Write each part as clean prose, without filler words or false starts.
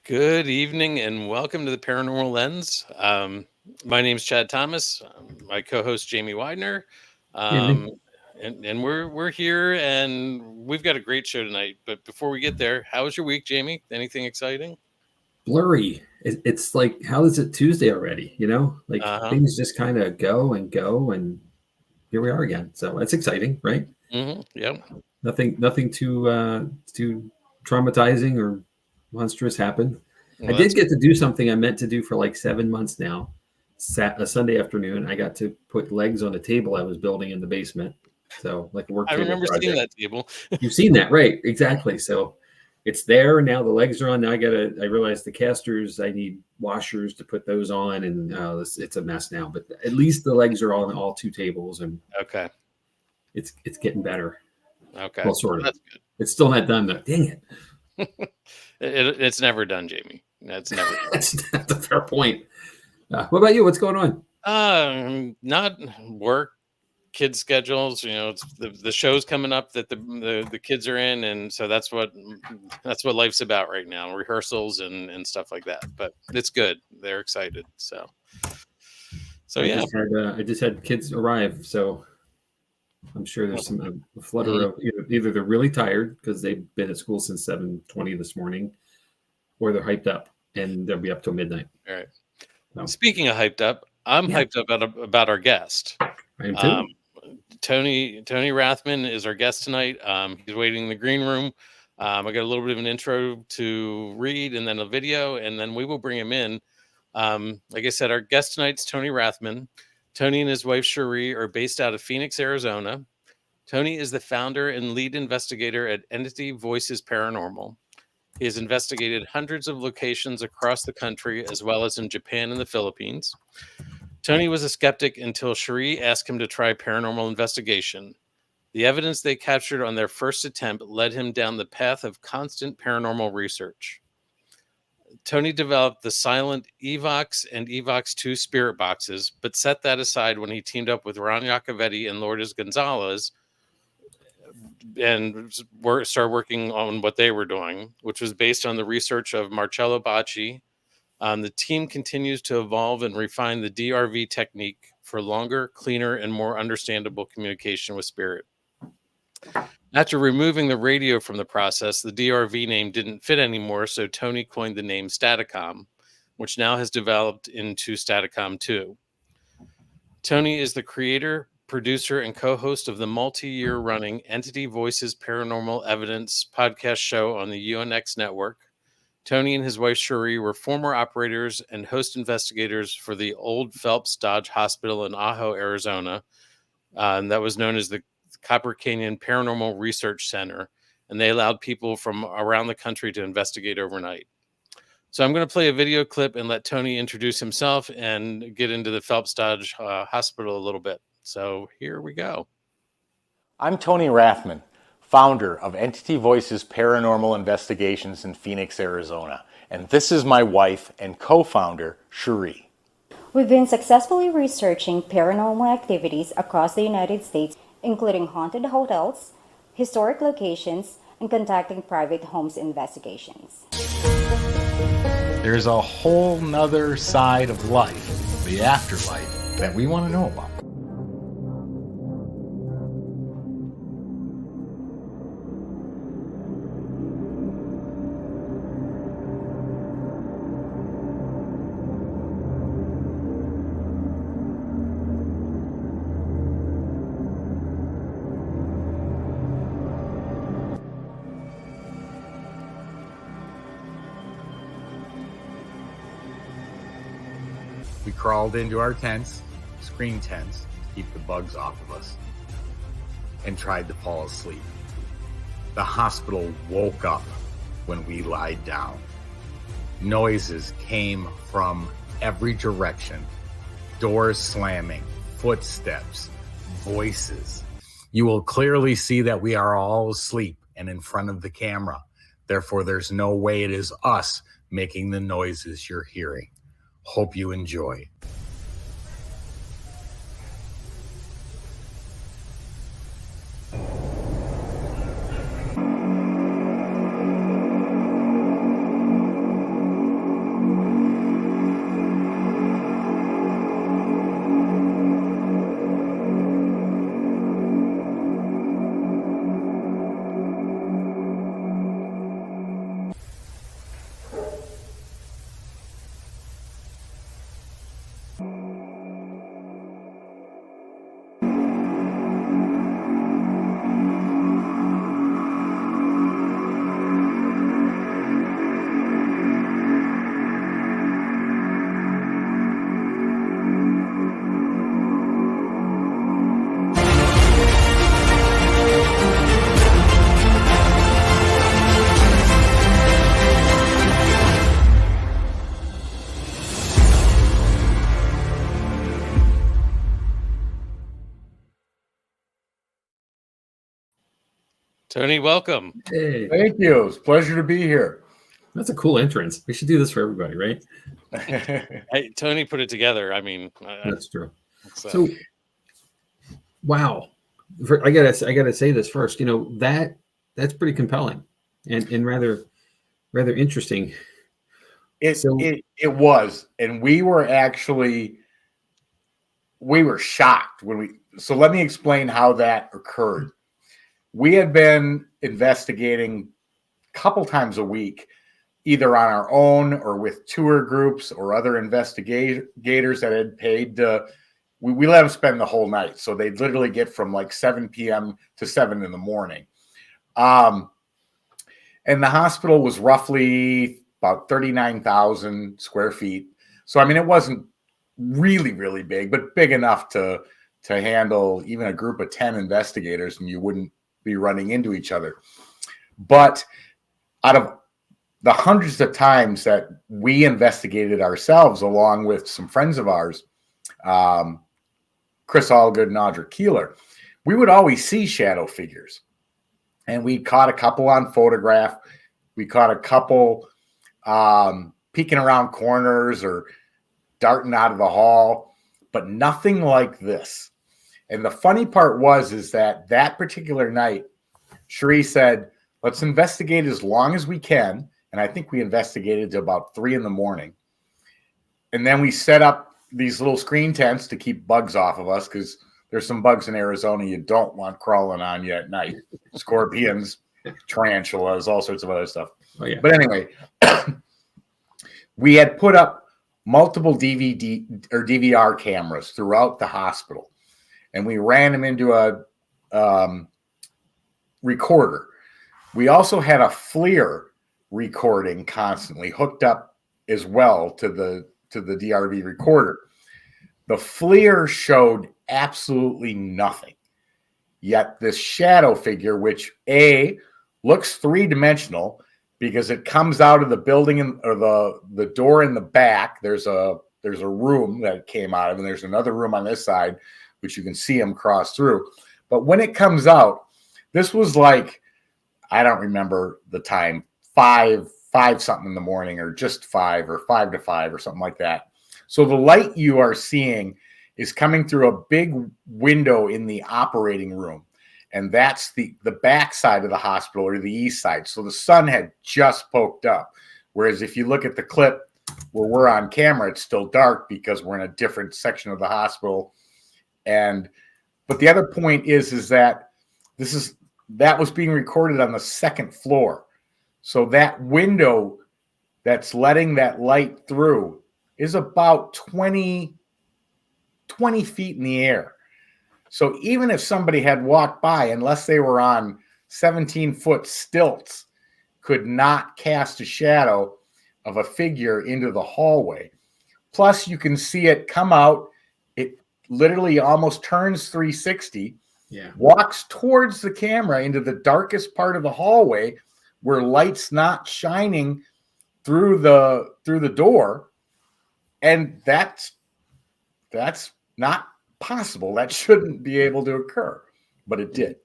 Good evening and welcome to the Paranormal Lens. My name's Chad Thomas. My co-host Jamie Widener, Evening. and we're here and we've got a great show tonight. But before we get there, how was your week, Jamie? Anything exciting? Blurry. It's like, how is it Tuesday already? Like things just kind of go, and here we are again. So it's exciting, right? Mm-hmm. Yeah. Nothing too traumatizing or monstrous happened. Well, I did get to do something I meant to do for like 7 months now. A Sunday afternoon, I got to put legs on a table I was building in the basement. So like a work table remember project. seeing that table. You've seen that, right? Exactly. So it's there now. The legs are on. Now I realized the casters, I need washers to put those on, and it's a mess now. But at least the legs are on all two tables, and okay, it's getting better. Okay, well, sort of. That's good. It's still not done though. Dang it! It's never done, Jamie. That's never done. That's a fair point. What about you? What's going on? Not work. Kids schedules, it's the show's coming up that the kids are in, and so that's what life's about right now, rehearsals and stuff like that. But it's good, they're excited. So yeah, I just had kids arrive, so I'm sure there's some a flutter of either they're really tired because they've been at school since 7:20 this morning, or they're hyped up and they'll be up till midnight. All right. So. Speaking of hyped up, I'm hyped up about our guest. I am too. Tony Rathman is our guest tonight. He's waiting in the green room. I got a little bit of an intro to read and then a video, and then we will bring him in. Like I said, our guest tonight's Tony Rathman. Tony and his wife Cherie are based out of Phoenix, Arizona. Tony is the founder and lead investigator at Entity Voices Paranormal. He has investigated hundreds of locations across the country, as well as in Japan and the Philippines. Tony was a skeptic until Cherie asked him to try paranormal investigation. The evidence they captured on their first attempt led him down the path of constant paranormal research. Tony developed the silent Evox and Evox 2 spirit boxes, but set that aside when he teamed up with Ron Iacovetti and Lourdes Gonzalez and started working on what they were doing, which was based on the research of Marcello Bacci. The team continues to evolve and refine the DRV technique for longer, cleaner, and more understandable communication with spirit. After removing the radio from the process, the DRV name didn't fit anymore, so Tony coined the name Staticom, which now has developed into Staticom 2. Tony is the creator, producer, and co-host of the multi-year running Entity Voices Paranormal Evidence podcast show on the UNX network. Tony and his wife Cherie were former operators and host investigators for the old Phelps Dodge Hospital in Ajo, Arizona. And that was known as the Copper Canyon Paranormal Research Center. And they allowed people from around the country to investigate overnight. So I'm going to play a video clip and let Tony introduce himself and get into the Phelps Dodge Hospital a little bit. So here we go. I'm Tony Rathman, founder of Entity Voices Paranormal Investigations in Phoenix, Arizona. And this is my wife and co-founder, Cherie. We've been successfully researching paranormal activities across the United States, including haunted hotels, historic locations, and conducting private homes investigations. There's a whole nother side of life, the afterlife, that we want to know about. We crawled into our tents, screen tents, to keep the bugs off of us, and tried to fall asleep. The hospital woke up when we lied down. Noises came from every direction. Doors slamming, footsteps, voices. You will clearly see that we are all asleep and in front of the camera. Therefore, there's no way it is us making the noises you're hearing. Hope you enjoy. Tony, welcome. Hey, Thank you. It's a pleasure to be here. that's a cool entrance. We should do this for everybody, right? Hey, Tony put it together. I mean, That's true. so So, wow. I gotta say this first. That's pretty compelling and rather interesting. It was, and we were shocked so let me explain how that occurred. We had been investigating a couple times a week, either on our own or with tour groups or other investigators that had paid to. We let them spend the whole night, so they'd literally get from like 7 p.m. to 7 in the morning. And the hospital was roughly about 39,000 square feet. So, I mean, it wasn't really, really big, but big enough to handle even a group of 10 investigators, and you wouldn't be running into each other. But out of the hundreds of times that we investigated ourselves, along with some friends of ours, Chris Allgood and Audra Keeler, we would always see shadow figures. And we caught a couple on photograph. We caught a couple peeking around corners or darting out of the hall, but nothing like this. And the funny part is that particular night, Cherie said, let's investigate as long as we can. And I think we investigated to about 3 in the morning. And then we set up these little screen tents to keep bugs off of us, because there's some bugs in Arizona you don't want crawling on you at night. Scorpions, tarantulas, all sorts of other stuff. Oh, yeah. But anyway, we had put up multiple DVD or DVR cameras throughout the hospital, and we ran them into a recorder. We also had a FLIR recording constantly hooked up as well to the DRV recorder. The FLIR showed absolutely nothing. Yet this shadow figure, which looks 3-dimensional because it comes out of the building or the door in the back. There's a room that it came out of, and there's another room on this side, which you can see him cross through. But when it comes out, this was like, I don't remember the time, 5 something in the morning, or just 5 or 5 to 5 or something like that. So the light you are seeing is coming through a big window in the operating room. And that's the back side of the hospital, or the east side. So the sun had just poked up. Whereas if you look at the clip where we're on camera, it's still dark because we're in a different section of the hospital. But the other point is that that was being recorded on the 2nd floor. So that window that's letting that light through is about 20 feet in the air. So even if somebody had walked by, unless they were on 17-foot stilts, could not cast a shadow of a figure into the hallway. Plus, you can see it come out. It literally almost turns 360, walks towards the camera into the darkest part of the hallway where light's not shining through the door. And that's not possible. That shouldn't be able to occur, but it did.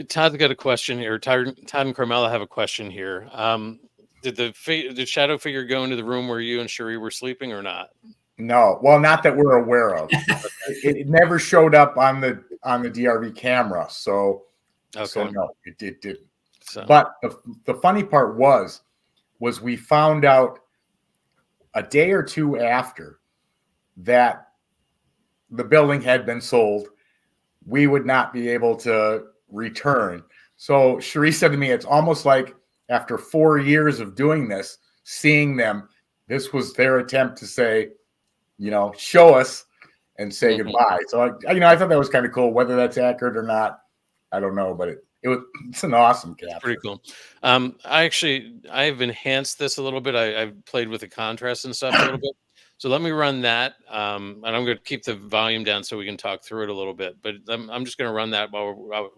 Todd's got a question here. Todd and Carmela have a question here. Did the shadow figure go into the room where you and Cherie were sleeping or not? No, well, not that we're aware of. It never showed up on the DRV camera, so no, it didn't. So. But the funny part was we found out a day or two after that the building had been sold. We would not be able to return. So Cherie said to me, it's almost like after 4 years of doing this, seeing them, this was their attempt to say, show us and say goodbye. So I thought that was kind of cool. Whether that's accurate or not, I don't know, but it's an awesome capture. Pretty cool. I've enhanced this a little bit. I've played with the contrast and stuff a little bit. So let me run that, and I'm going to keep the volume down so we can talk through it a little bit. But I'm just going to run that while we're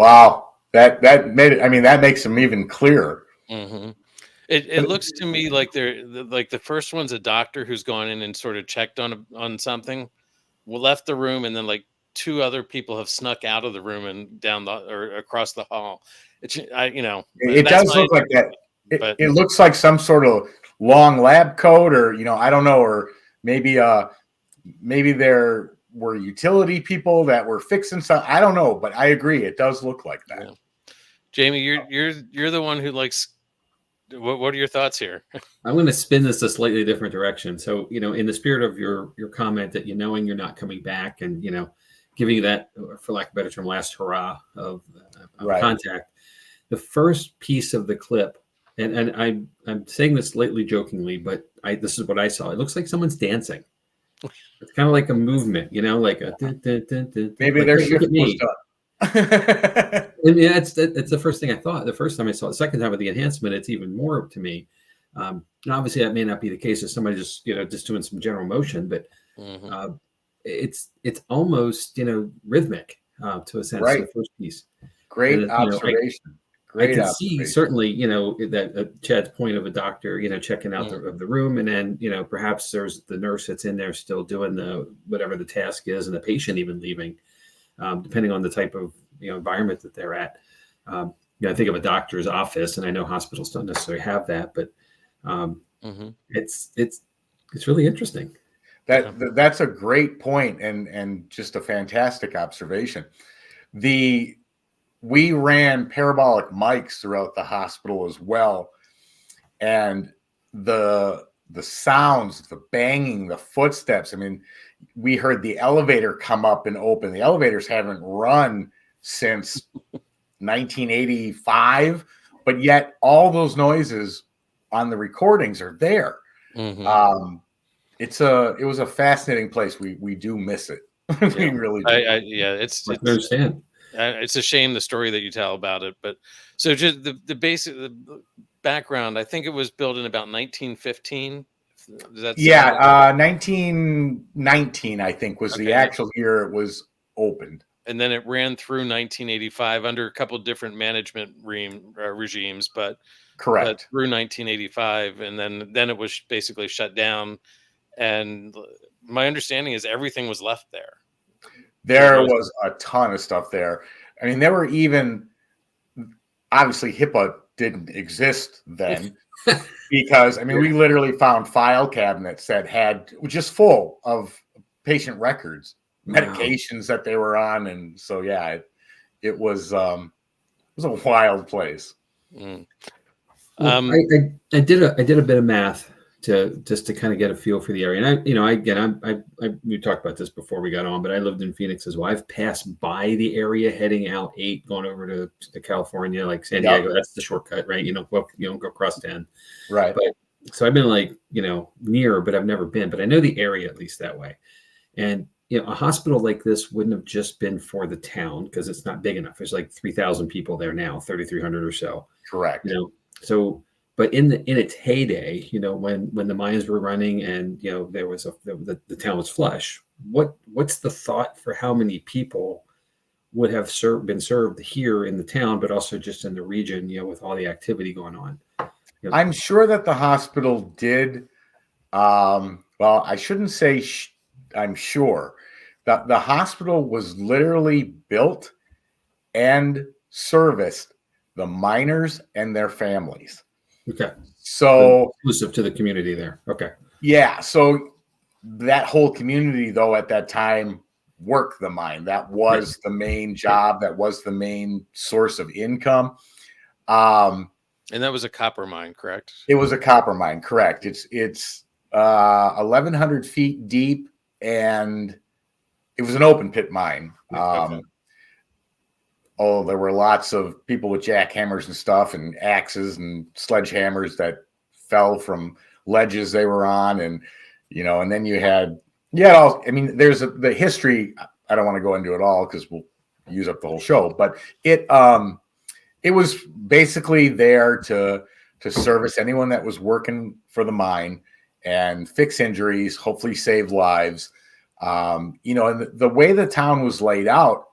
Wow, that made it. I mean, that makes them even clearer. Mm-hmm. It looks to me like the first one's a doctor who's gone in and sort of checked on something, left the room, and then like two other people have snuck out of the room and down or across the hall. It does look like that. But it looks like some sort of long lab coat, or I don't know, or maybe there were utility people that were fixing something. I don't know, but I agree, it does look like that. Yeah. Jamie, you're the one who likes. What are your thoughts here? I'm going to spin this a slightly different direction. So, in the spirit of your comment that knowing you're not coming back, and giving you that, for lack of a better term, last hurrah of contact. The first piece of the clip, and I'm saying this slightly jokingly, but this is what I saw. It looks like someone's dancing. It's kind of like a movement, like a maybe like, their shift was done. And yeah, it's the first thing I thought. The first time I saw it, the second time with the enhancement, it's even more to me. And obviously, that may not be the case if somebody just doing some general motion, but it's almost rhythmic to a sense. Right. The first piece. Great observation. I can see certainly, that Chad's point of a doctor, checking out of the room, and then perhaps there's the nurse that's in there still doing whatever the task is, and the patient even leaving. Depending on the type of environment that they're at. I think of a doctor's office, and I know hospitals don't necessarily have that, but it's really interesting. That's a great point, and just a fantastic observation. We ran parabolic mics throughout the hospital as well, and the sounds, the banging, the footsteps. I mean, we heard the elevator come up and open. The elevators haven't run since 1985, but yet all those noises on the recordings are there. Mm-hmm. It was a fascinating place. We do miss it. We really do. It's a shame the story that you tell about it, but so just the basic background. I think it was built in about 1915. 1919, I think, was the actual year it was opened. And then it ran through 1985 under a couple of different management regimes, but correct, through 1985, and then it was basically shut down. And my understanding is everything was left there. There was a ton of stuff there. I mean, there were even, obviously HIPAA didn't exist then. Because we literally found file cabinets that had just full of patient records, medications that they were on, and so it was a wild place. I did a bit of math to kind of get a feel for the area, and we talked about this before we got on, but I lived in Phoenix as well. I've passed by the area heading out 8, going over to California, like San Diego. That's the shortcut, right? You don't go across 10, right? But so I've been near, but I've never been. But I know the area at least that way. And a hospital like this wouldn't have just been for the town because it's not big enough. There's like 3,000 people there now, 3,300 or so. Correct. So. But in its heyday, when the mines were running and there was the town was flush. What's the thought for how many people would have been served here in the town, but also just in the region, with all the activity going on? I'm sure that the hospital did. Well, I shouldn't say. I'm sure that the hospital was literally built and serviced the miners and their families. Okay. So exclusive to the community there. Okay. Yeah. So that whole community, though, at that time worked the mine. That was the main job. That was the main source of income. And that was a copper mine, correct? It was a copper mine, correct. It's 1,100 feet deep, and it was an open pit mine. Okay. Oh, there were lots of people with jackhammers and stuff and axes and sledgehammers that fell from ledges they were on. And, and then you had there's the history. I don't want to go into it all because we'll use up the whole show, but it was basically there to service anyone that was working for the mine and fix injuries, hopefully save lives. And the way the town was laid out,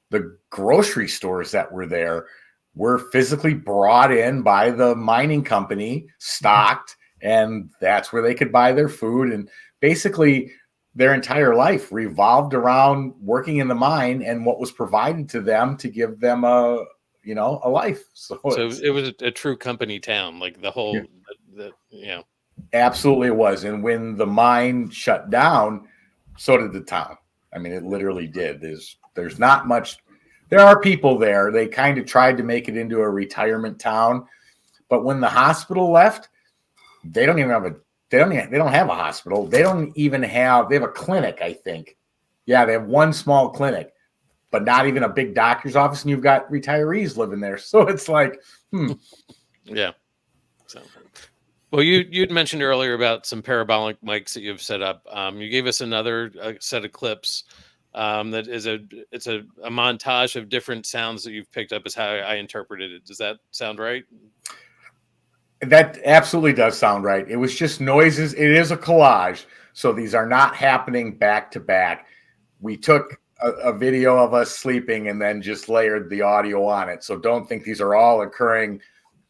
the grocery stores that were there were physically brought in by the mining company, stocked, and that's where they could buy their food. And basically their entire life revolved around working in the mine and what was provided to them to give them a life. So it was a true company town, like the whole, Absolutely it was. And when the mine shut down, so did the town. I mean, it literally did. There's not much. There are people there. They kind of tried to make it into a retirement town, but when the hospital left, they don't have a hospital. They have a clinic, I think. Yeah, they have one small clinic, but not even a big doctor's office, and you've got retirees living there. So it's like, Yeah. So, well, you'd mentioned earlier about some parabolic mics that you've set up. You gave us another set of clips that is it's a montage of different sounds that you've picked up, is how I interpreted it. Does that sound right? That absolutely does sound right. It was just noises. It is a collage, so these are not happening back to back. We took a video of us sleeping and then just layered the audio on it. So don't think these are all occurring,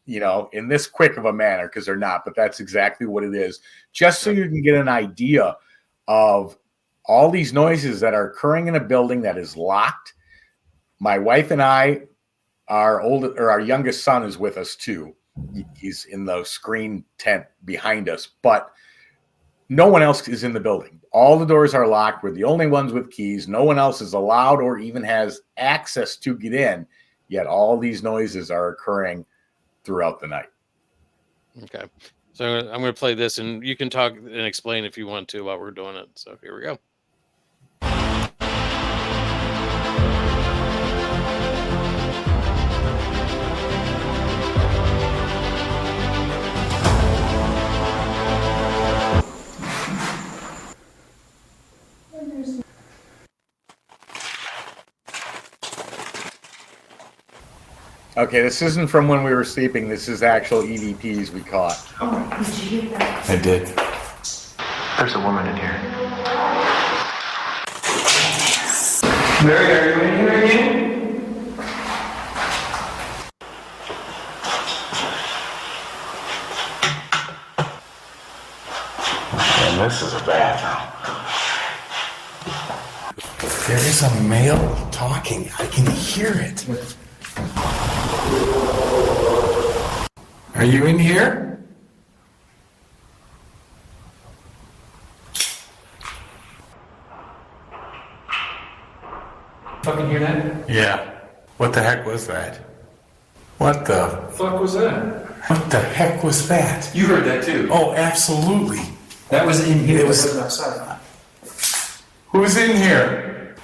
in this quick of a manner, because they're not. But that's exactly what it is. Just so you can get an idea of all these noises that are occurring in a building that is locked. My wife and I, our youngest son is with us too. He's in the screen tent behind us, but no one else is in the building. All the doors are locked. We're the only ones with keys. No one else is allowed or even has access to get in, yet all these noises are occurring throughout the night. Okay. So I'm going to play this, and you can talk and explain if you want to while we're doing it. So here we go. Okay, this isn't from when we were sleeping. This is actual EVPs we caught. Oh, did you hear that? I did. There's a woman in here. Mary, are you in here again? And this is a bathroom. There is a male talking. I can hear it. Are you in here? Fucking hear that? Yeah. What the heck was that? What the Fuck was that? What the heck was that? You heard that too. Oh, absolutely. That was in here. It was- It wasn't outside. Who's in here?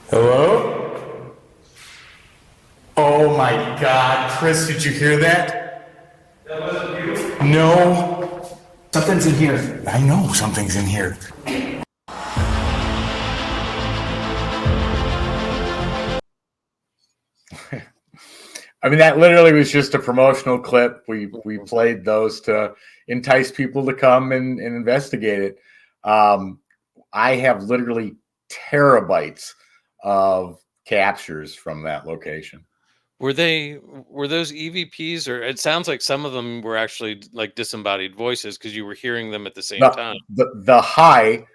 Hello? Oh my God, Chris, did you hear that? That wasn't you? No. Something's in here. I know something's in here. I mean, that literally was just a promotional clip. We played those to entice people to come and investigate it. I have literally terabytes of captures from that location. Were those EVPs, or it sounds like some of them were actually like disembodied voices because you were hearing them at the same time. The high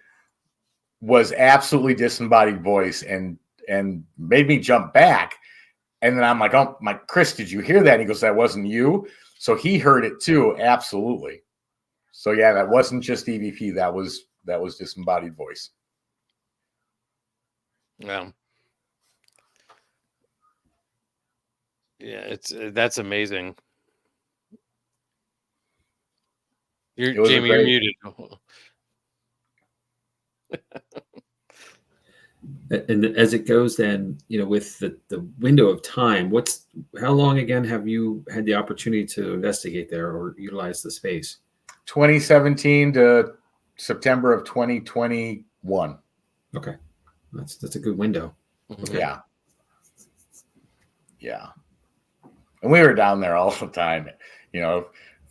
was absolutely disembodied voice and made me jump back. And then I'm like, oh my, Chris, did you hear that? And he goes, that wasn't you. So he heard it too. Absolutely. So yeah, that wasn't just EVP. That was disembodied voice. Yeah. Yeah, that's amazing. Jamie, you're muted. And as it goes, then, with the window of time, how long again have you had the opportunity to investigate there or utilize the space? 2017 to September of 2021. Okay, that's a good window. Okay. Yeah. And we were down there all the time. If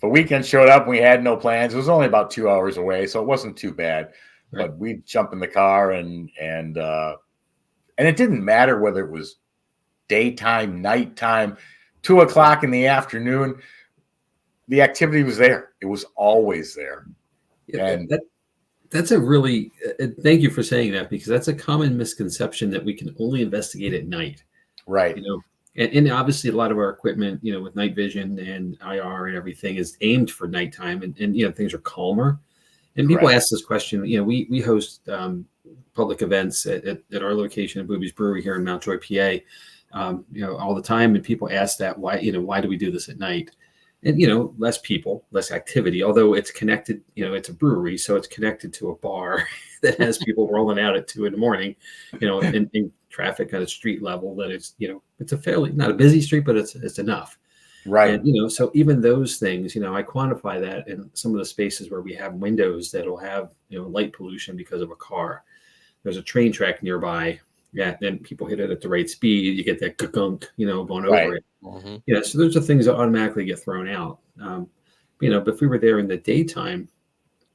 a weekend showed up and we had no plans, it was only about 2 hours away, so it wasn't too bad. Right. But we'd jump in the car and And it didn't matter whether it was daytime, nighttime, 2:00 in the afternoon. The activity was there. It was always there. Yeah, And that's a really thank you for saying that, because that's a common misconception that we can only investigate at night. right. And obviously a lot of our equipment, with night vision and IR and everything is aimed for nighttime, and things are calmer. And people Correct. ask this question. We host public events at our location at Booby's Brewery here in Mount Joy, PA. All the time, and people ask that why do we do this at night? And less people, less activity. Although it's connected, it's a brewery, so it's connected to a bar that has people rolling out at 2 a.m. In traffic at a street level. That it's a fairly not a busy street, but it's enough. Right. And so even those things, I quantify that in some of the spaces where we have windows that'll have light pollution because of a car. There's a train track nearby. Yeah, then people hit it at the right speed. You get that gunk, going Right. over it. Mm-hmm. So those are things that automatically get thrown out. But if we were there in the daytime,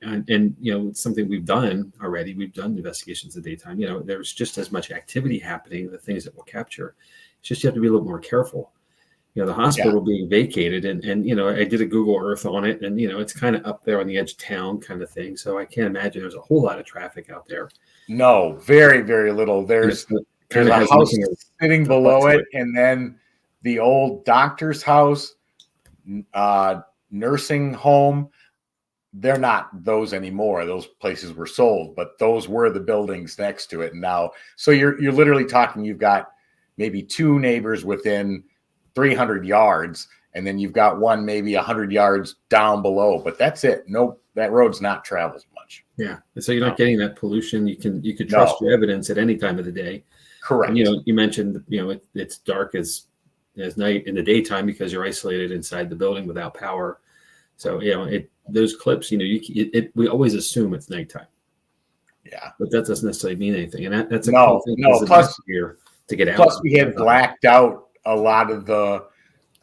and it's something we've done already. We've done investigations in the daytime. There's just as much activity happening. The things that we'll capture. It's just you have to be a little more careful. The hospital being vacated, and I did a Google Earth on it, and it's kind of up there on the edge of town, kind of thing. So I can't imagine there's a whole lot of traffic out there. No, very, very little. There's a house sitting below it, and then the old doctor's house, nursing home. They're not those anymore. Those places were sold, but those were the buildings next to it. And now, so you're literally talking, you've got maybe 2 neighbors within 300 yards, and then you've got one maybe 100 yards down below, but that's it. No, that road's not traveled much. Yeah. And so you're not getting that pollution. You could trust your evidence at any time of the day. Correct. And, you mentioned, it's dark as night in the daytime because you're isolated inside the building without power. So, those clips, we always assume it's nighttime. Yeah. But that doesn't necessarily mean anything. And that's a No, cool thing no. Plus, here to get out. Plus, we had blacked out a lot of the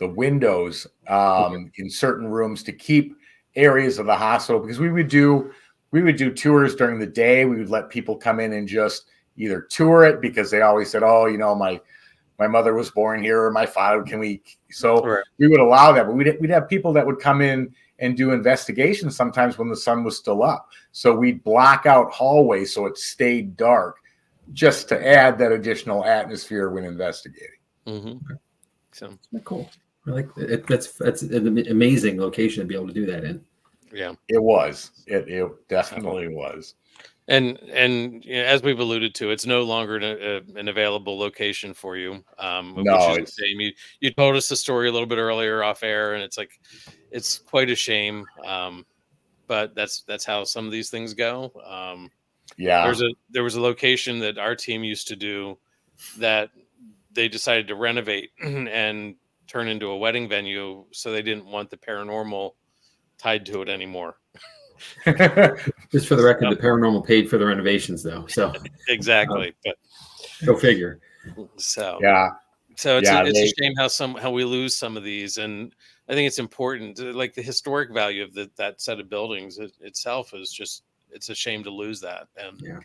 windows in certain rooms to keep areas of the hospital, because we would do tours during the day. We would let people come in and just either tour it, because they always said, oh, my mother was born here, or my father, can we? So we would allow that, but we'd have people that would come in and do investigations sometimes when the sun was still up. So we'd block out hallways so it stayed dark, just to add that additional atmosphere when investigating. Mm-hmm. So cool. I like it. That's an amazing location to be able to do that in. Yeah, it was. It definitely was. And as we've alluded to, it's no longer an available location for you. No, which is a shame. You told us the story a little bit earlier off air, and it's quite a shame. But that's how some of these things go. Yeah, there was a location that our team used to do that they decided to renovate and turn into a wedding venue, so they didn't want the paranormal tied to it anymore. Just for the record, the paranormal paid for the renovations, though. So exactly, but go figure. So it's a shame how we lose some of these, and I think it's important. Like the historic value of that set of buildings itself is just, it's a shame to lose that. And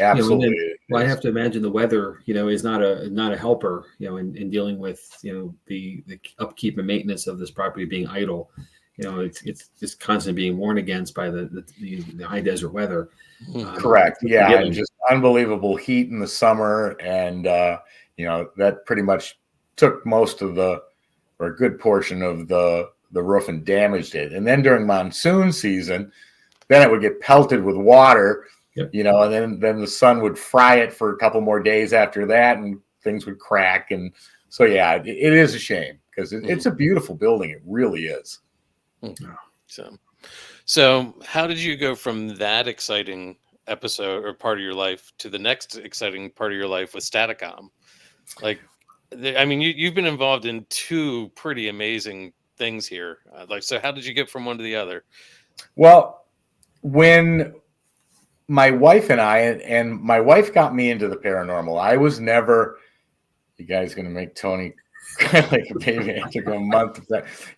absolutely. I have to imagine the weather, is not a helper, in dealing with the upkeep and maintenance of this property being idle. It's just constantly being warned against by the high desert weather. Correct. Yeah. And just unbelievable heat in the summer. And, that pretty much took most of or a good portion of the roof and damaged it. And then during monsoon season, then it would get pelted with water, and then the sun would fry it for a couple more days after that, and things would crack. And so, it is a shame, because it's a beautiful building. It really is. So how did you go from that exciting episode or part of your life to the next exciting part of your life with Staticom? You've been involved in 2 pretty amazing things here. So how did you get from one to the other? Well, when my wife and my wife got me into the paranormal, I was never, you guys going to make Tony like a baby. It took a month.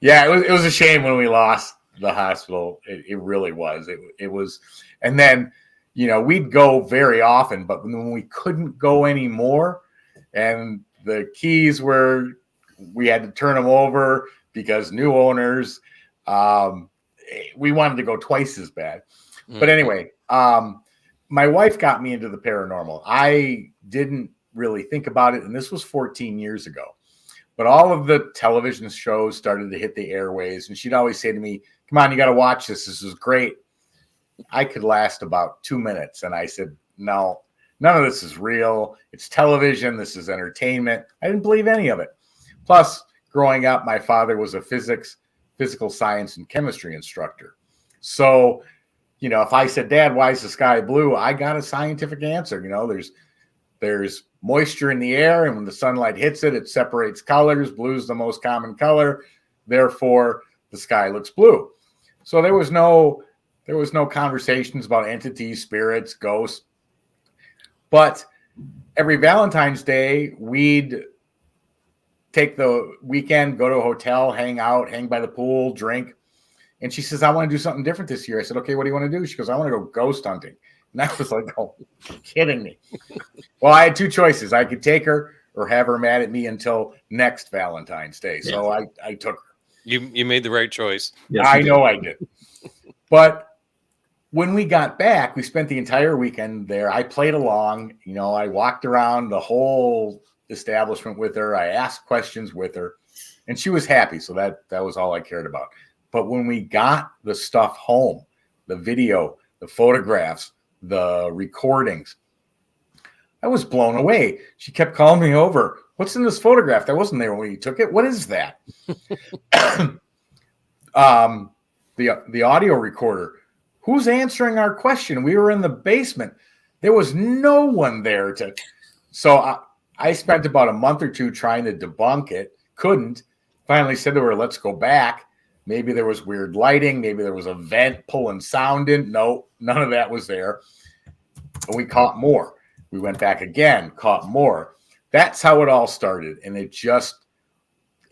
Yeah, it was a shame when we lost the hospital. It really was. It was, and then, we'd go very often, but when we couldn't go anymore and the keys we had to turn them over because new owners, we wanted to go twice as bad. But anyway, my wife got me into the paranormal. I didn't really think about it, and this was 14 years ago. But all of the television shows started to hit the airways, and she'd always say to me, "Come on, you got to watch this. This is great." I could last about 2 minutes, and I said, "No, none of this is real. It's television. This is entertainment." I didn't believe any of it. Plus, growing up, my father was a physical science, and chemistry instructor. So, if I said, "Dad, why is the sky blue?" I got a scientific answer. There's moisture in the air, and when the sunlight hits it, it separates colors. Blue is the most common color. Therefore, the sky looks blue. So there was no conversations about entities, spirits, ghosts. But every Valentine's Day, we'd take the weekend, go to a hotel, hang out, hang by the pool, drink. And she says, "I want to do something different this year." I said, "Okay, what do you want to do?" She goes, "I want to go ghost hunting." And I was like, "Oh, you're kidding me." Well, I had two choices. I could take her or have her mad at me until next Valentine's Day. So I took her. You made the right choice. Yes, I know I did. But when we got back, we spent the entire weekend there. I played along. I walked around the whole establishment with her. I asked questions with her, and she was happy. So that was all I cared about. But when we got the stuff home, the video, the photographs, the recordings, I was blown away. She kept calling me over. "What's in this photograph? That wasn't there when you took it. What is that?" The audio recorder. "Who's answering our question? We were in the basement. There was no one there to." So I spent about a month or two trying to debunk it. Couldn't. Finally said to her, "Let's go back. Maybe there was weird lighting. Maybe there was a vent pulling sound in." No, none of that was there. But we caught more. We went back again, caught more. That's how it all started. And it just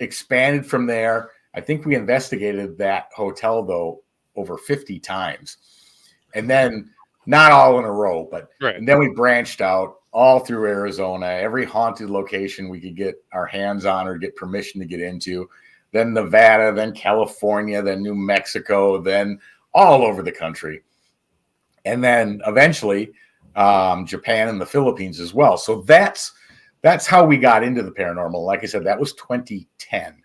expanded from there. I think we investigated that hotel, though, over 50 times. And then not all in a row, but Right. And then we branched out all through Arizona, every haunted location we could get our hands on or get permission to get into. Then Nevada, then California, then New Mexico, then all over the country. And then eventually Japan and the Philippines as well. So that's how we got into the paranormal. Like I said, that was 2010.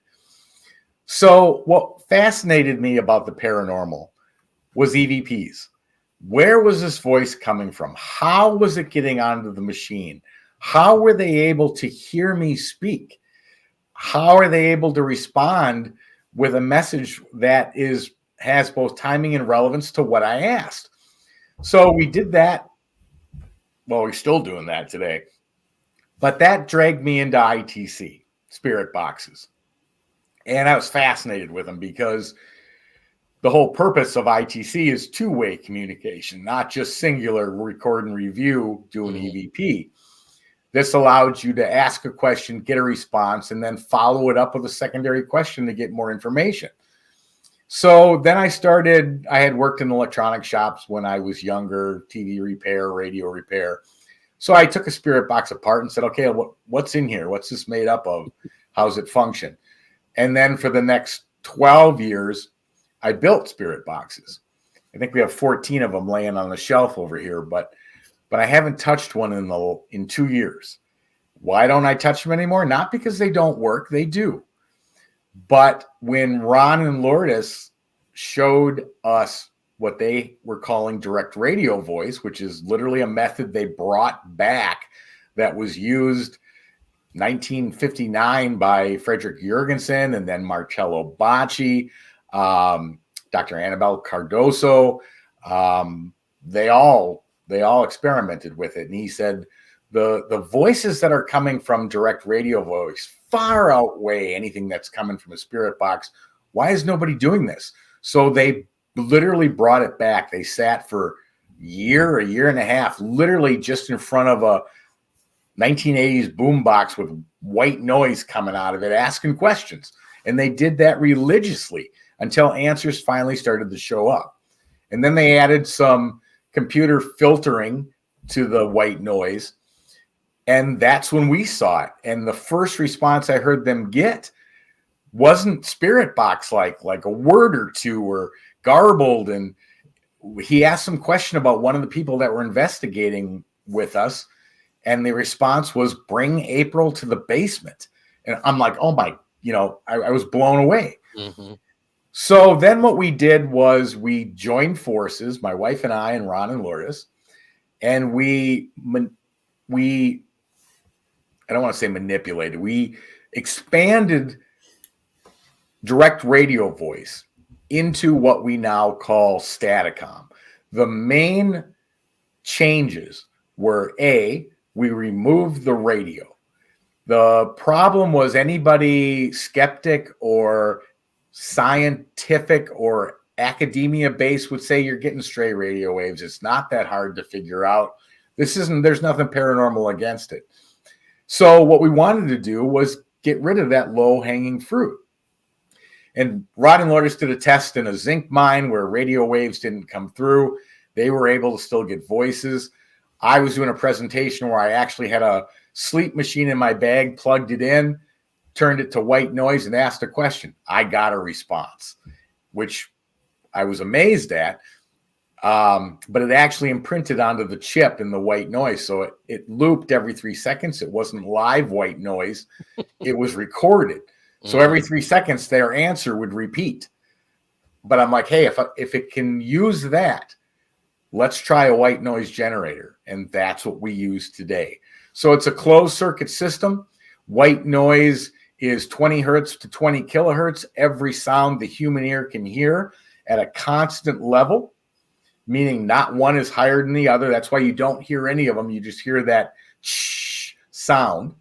So what fascinated me about the paranormal was EVPs. Where was this voice coming from? How was it getting onto the machine? How were they able to hear me speak? How are they able to respond with a message that has both timing and relevance to what I asked? So we did that. Well, we're still doing that today. But that dragged me into ITC, spirit boxes. And I was fascinated with them because the whole purpose of ITC is two-way communication, not just singular record and review, do an EVP. This allows you to ask a question, get a response, and then follow it up with a secondary question to get more information. So then I had worked in electronic shops when I was younger, TV repair, radio repair. So I took a spirit box apart and said, okay, what's in here? What's this made up of? How's it function? And then for the next 12 years, I built spirit boxes. I think we have 14 of them laying on the shelf over here, but I haven't touched one in 2 years. Why don't I touch them anymore? Not because they don't work, they do. But when Ron and Lourdes showed us what they were calling direct radio voice, which is literally a method they brought back that was used 1959 by Frederick Jurgensen and then Marcello Bacci, Dr. Annabelle Cardoso. They all experimented with it. And he said, the voices that are coming from direct radio voice far outweigh anything that's coming from a spirit box. Why is nobody doing this? So they literally brought it back. They sat for a year and a half, literally just in front of a 1980s boombox with white noise coming out of it, asking questions. And they did that religiously until answers finally started to show up. And then they added some computer filtering to the white noise. And that's when we saw it. And the first response I heard them get wasn't spirit box like a word or two were garbled. And he asked some question about one of the people that were investigating with us. And the response was, bring April to the basement. And I'm like, oh my, I was blown away. Mm-hmm. So then what we did was we joined forces, my wife and I and Ron and Lourdes, and we I don't want to say manipulated. We expanded direct radio voice into what we now call Staticom. The main changes were we removed the radio. The problem was anybody skeptic or scientific or academia based would say you're getting stray radio waves. It's not that hard to figure out. There's nothing paranormal against it. So what we wanted to do was get rid of that low hanging fruit. And Rod and Lourdes did a test in a zinc mine where radio waves didn't come through. They were able to still get voices. I was doing a presentation where I actually had a sleep machine in my bag, plugged it in, turned it to white noise and asked a question. I got a response, which I was amazed at. But it actually imprinted onto the chip in the white noise. So it looped every 3 seconds. It wasn't live white noise. It was recorded. So every 3 seconds, their answer would repeat. But I'm like, hey, if it can use that, let's try a white noise generator. And that's what we use today. So it's a closed circuit system. White noise is 20 hertz to 20 kilohertz. Every sound the human ear can hear at a constant level, meaning not one is higher than the other. That's why you don't hear any of them. You just hear that shh sound.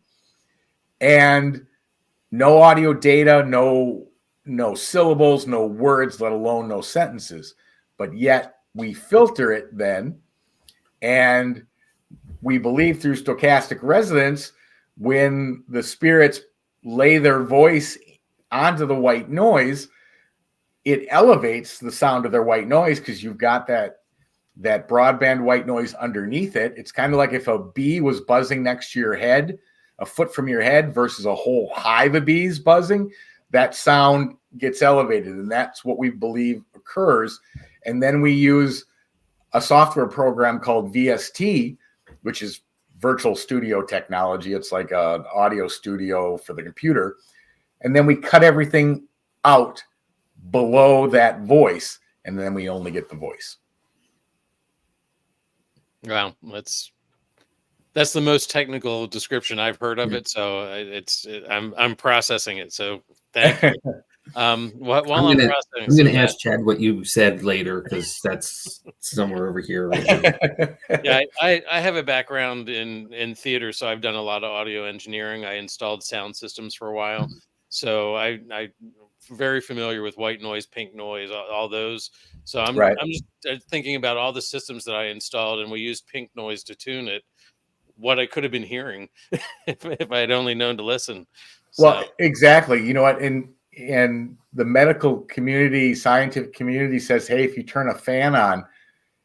And no audio data, no syllables, no words, let alone no sentences. But yet we filter it then, and we believe through stochastic resonance, when the spirits lay their voice onto the white noise, it elevates the sound of their white noise because you've got that broadband white noise underneath it. It's kind of like if a bee was buzzing next to your head, a foot from your head, versus a whole hive of bees buzzing. That sound gets elevated, and that's what we believe occurs. And then we use a software program called VST, which is virtual studio technology. It's like an audio studio for the computer. And then we cut everything out below that voice, and then we only get the voice. Wow, that's the most technical description I've heard of it. So I'm processing it. So thank you. I'm going to ask Chad what you said later, because that's somewhere over here. Right yeah, I have a background in theater, so I've done a lot of audio engineering. I installed sound systems for a while, so I'm very familiar with white noise, pink noise, all those. So I'm just thinking about all the systems that I installed, and we used pink noise to tune it. What I could have been hearing if I had only known to listen. Well, exactly. You know what? And the medical community, scientific community says, hey, if you turn a fan on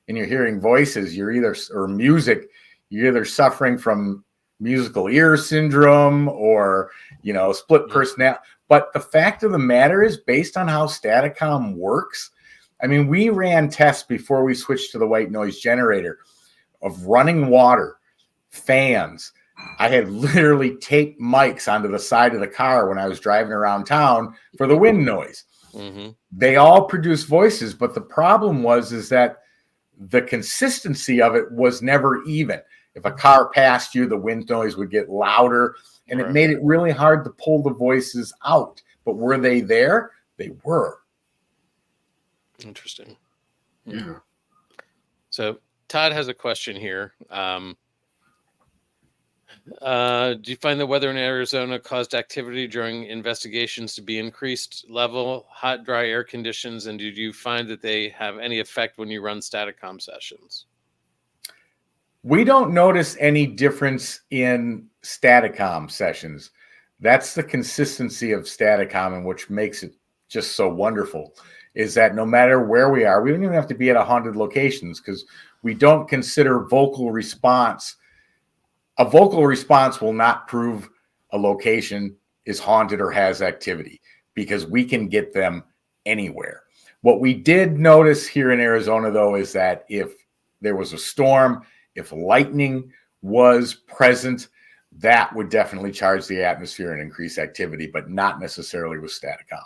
and you're hearing voices, or music, you're either suffering from musical ear syndrome or, split personality. But the fact of the matter is, based on how Staticom works, I mean, we ran tests before we switched to the white noise generator of running water, fans. I had literally taped mics onto the side of the car when I was driving around town for the wind noise. Mm-hmm. They all produce voices, but the problem is that the consistency of it was never even. If a car passed you, the wind noise would get louder, and it made it really hard to pull the voices out. But were they there? They were. Interesting. Yeah. So Todd has a question here. Do you find the weather in Arizona caused activity during investigations to be increased level, hot, dry air conditions? And did you find that they have any effect when you run Staticom sessions? We don't notice any difference in Staticom sessions. That's the consistency of Staticom, and which makes it just so wonderful, is that no matter where we are, we don't even have to be at 100 locations, because we don't consider vocal response. A vocal response will not prove a location is haunted or has activity, because we can get them anywhere. What we did notice here in Arizona, though, is that if there was a storm, if lightning was present, that would definitely charge the atmosphere and increase activity, but not necessarily with Staticom.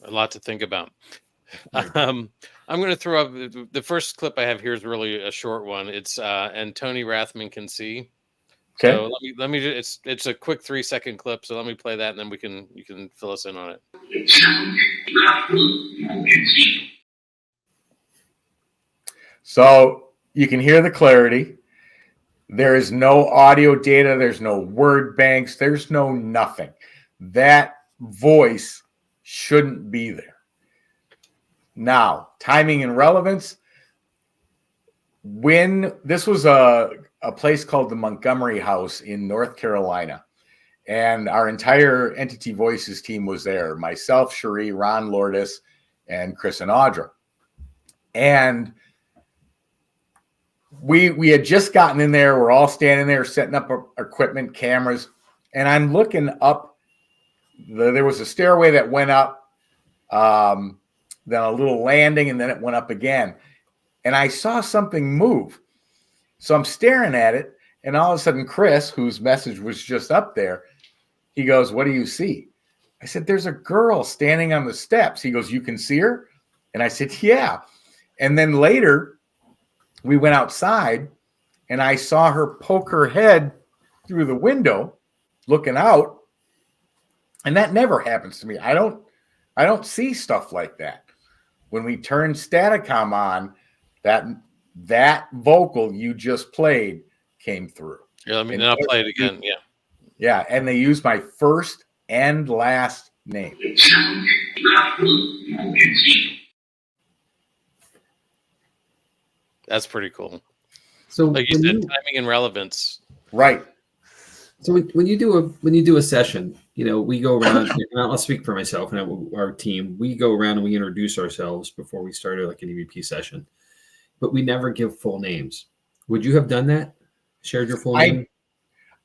A lot to think about. I'm going to throw up the first clip I have here is really a short one. It's and Tony Rathman can see. Okay. So let me it's a quick 3-second clip. So let me play that, and then you can fill us in on it. So you can hear the clarity. There is no audio data. There's no word banks. There's no nothing. That voice shouldn't be there. Now, timing and relevance. When this was a place called the Montgomery House in North Carolina, and our entire Entity Voices team was there. Myself, Cherie, Ron Lourdes, and Chris and Audra. And we had just gotten in there. We're all standing there setting up our equipment, cameras, and I'm looking up. There was a stairway that went up, then a little landing, and then it went up again. And I saw something move. So I'm staring at it, and all of a sudden, Chris, whose message was just up there, he goes, "What do you see?" I said, "There's a girl standing on the steps." He goes, "You can see her?" And I said, "Yeah." And then later, we went outside, and I saw her poke her head through the window, looking out. And that never happens to me. I don't see stuff like that. When we turned Staticom on, that vocal you just played came through. Yeah, and I'll play it again. Yeah. Yeah, and they used my first and last name. That's pretty cool. So like you said, timing and relevance. Right. So when you do a session, we go around. And I'll speak for myself and our team. We go around and we introduce ourselves before we start like an EVP session, but we never give full names. Would you have done that? Shared your full name?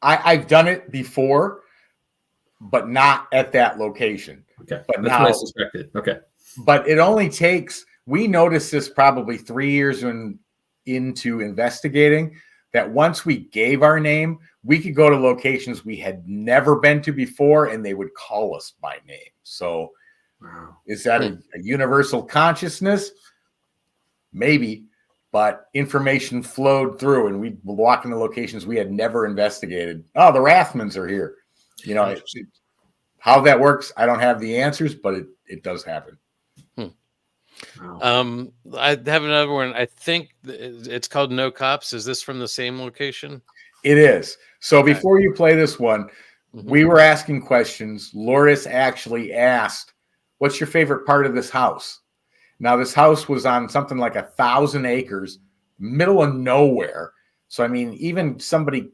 I've done it before, but not at that location. Okay, but that's what I suspected. Okay, but it only takes. We noticed this probably 3 years into investigating, that once we gave our name, we could go to locations we had never been to before, and they would call us by name. So, wow. Is that a universal consciousness? Maybe, but information flowed through, and we'd walk in the locations we had never investigated. Oh, the Rathmans are here. How that works, I don't have the answers, but it does happen. Wow. I have another one. I think it's called No Cops. Is this from the same location? It is. So before you play this one, we were asking questions. Lourdes actually asked, "What's your favorite part of this house?" Now, this house was on something like 1,000 acres, middle of nowhere. So, I mean, even somebody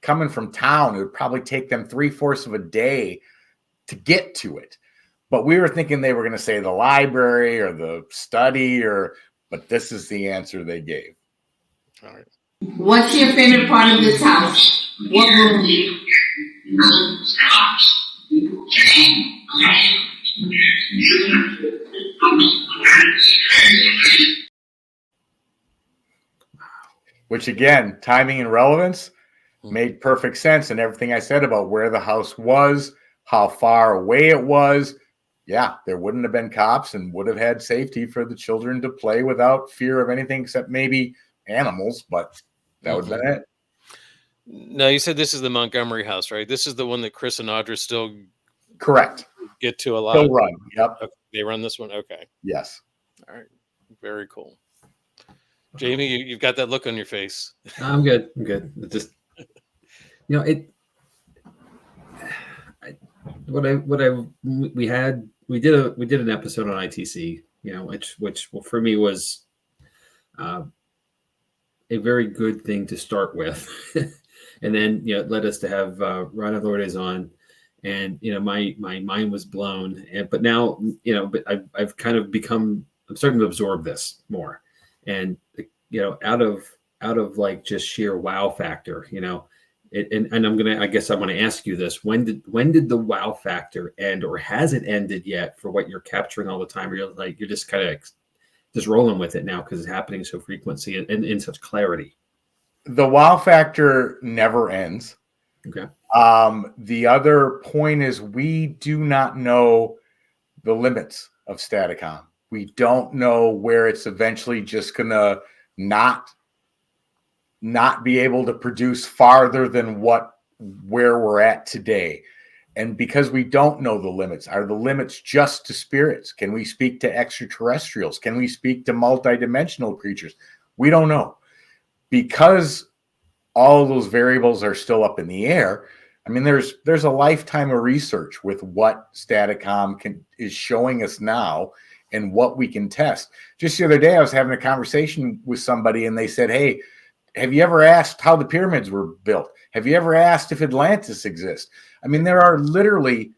coming from town, it would probably take them 3/4 of a day to get to it. But we were thinking they were going to say the library or the study, but this is the answer they gave. All right. What's your favorite part of this house? What room? Which again, timing and relevance made perfect sense. And everything I said about where the house was, how far away it was. Yeah, there wouldn't have been cops and would have had safety for the children to play without fear of anything except maybe animals, but that would have been it. No, you said this is the Montgomery House, right? This is the one that Chris and Audra still correct get to a lot. Still run. Yep. Okay. They run this one. Okay. Yes. All right. Very cool. Jamie, you've got that look on your face. I'm good. I'm good. It just, we did an episode on ITC, which for me was a very good thing to start with. And then, it led us to have Ron Lourdes on. and my mind was blown. But now but I've kind of become, I'm starting to absorb this more, and out of like just sheer wow factor, and I guess I want to ask you this: when did the wow factor end, or has it ended yet for what you're capturing all the time? Or you're just kind of just rolling with it now because it's happening so frequency and in such clarity. The wow factor never ends. Okay. The other point is we do not know the limits of Staticom. We don't know where it's eventually just gonna not be able to produce farther than where we're at today. And because we don't know the limits, are the limits just to spirits? Can we speak to extraterrestrials? Can we speak to multidimensional creatures? We don't know. Because all of those variables are still up in the air. I mean, there's a lifetime of research with what Staticom is showing us now and what we can test. Just the other day, I was having a conversation with somebody and they said, hey, have you ever asked how the pyramids were built? Have you ever asked if Atlantis exists? I mean, there are literally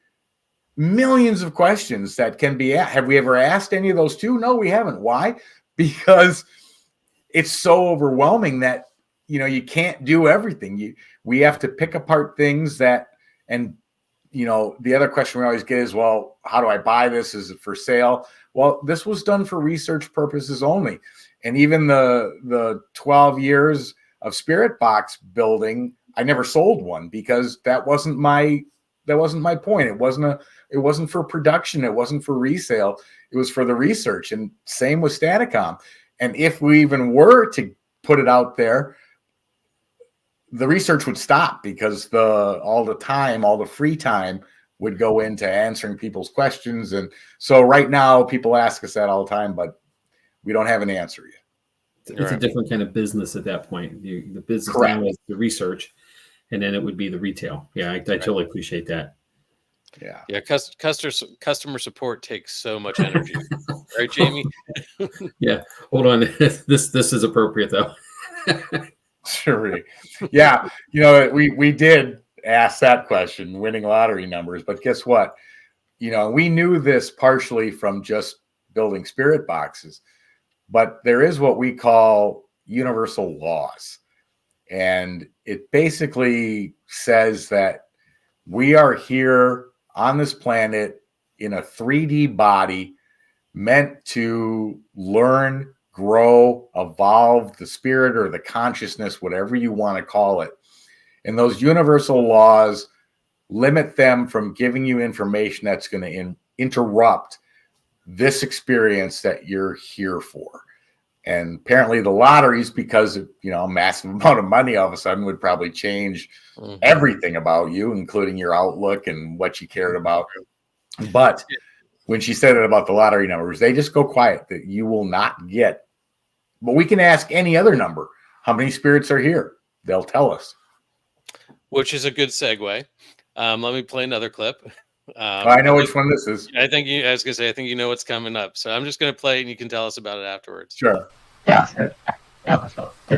millions of questions that can be asked. Have we ever asked any of those too? No, we haven't. Why? Because it's so overwhelming that, you can't do everything. We have to pick apart things the other question we always get is, well, how do I buy this? Is it for sale? Well, this was done for research purposes only. And even the 12 years of Spirit Box building, I never sold one because that wasn't my point. It wasn't for production. It wasn't for resale. It was for the research. And same with Staticom. And if we even were to put it out there, the research would stop because all the free time would go into answering people's questions. And so right now people ask us that all the time, but we don't have an answer yet. It's a different kind of business at that point. The business now is the research, and then it would be the retail. Yeah, I totally appreciate that. Yeah. Customer support takes so much energy, right, Jamie? Yeah. Hold on. This is appropriate though. Sure. Yeah. We did ask that question, winning lottery numbers, but guess what? We knew this partially from just building spirit boxes, but there is what we call universal laws. And it basically says that we are here on this planet in a 3D body meant to learn, grow, evolve the spirit or the consciousness, whatever you want to call it. And those universal laws limit them from giving you information that's going to interrupt this experience that you're here for. And apparently the lotteries, because of, a massive amount of money all of a sudden would probably change everything about you, including your outlook and what you cared about. But when she said it about the lottery numbers, they just go quiet, that you will not get. But we can ask any other number. How many spirits are here? They'll tell us. Which is a good segue. Let me play another clip. I know which one this is. I think you know what's coming up. So I'm just going to play it and you can tell us about it afterwards. Sure. Yeah.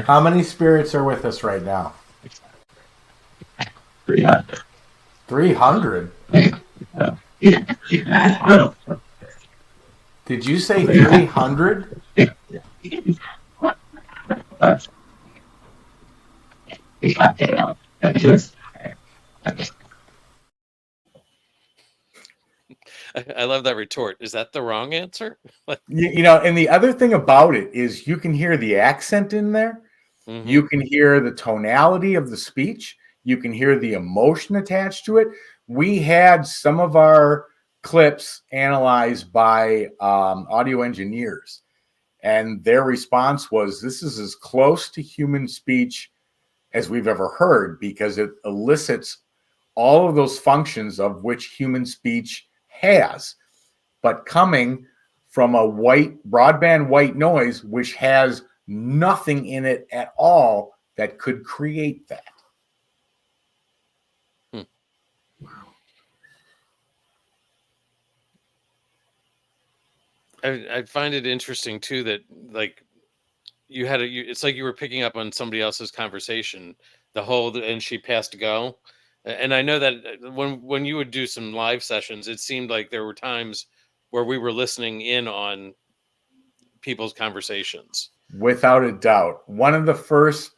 How many spirits are with us right now? 300. 300? Did you say 300? I love that retort. Is that the wrong answer? And the other thing about it is you can hear the accent in there. Mm-hmm. You can hear the tonality of the speech. You can hear the emotion attached to it. We had some of our clips analyzed by audio engineers, and their response was, this is as close to human speech as we've ever heard, because it elicits all of those functions of which human speech has, but coming from a broadband white noise, which has nothing in it at all that could create that. I find it interesting too that like it's like you were picking up on somebody else's conversation, and she passed go, And I know that when you would do some live sessions, it seemed like there were times where we were listening in on people's conversations. Without a doubt. One of the first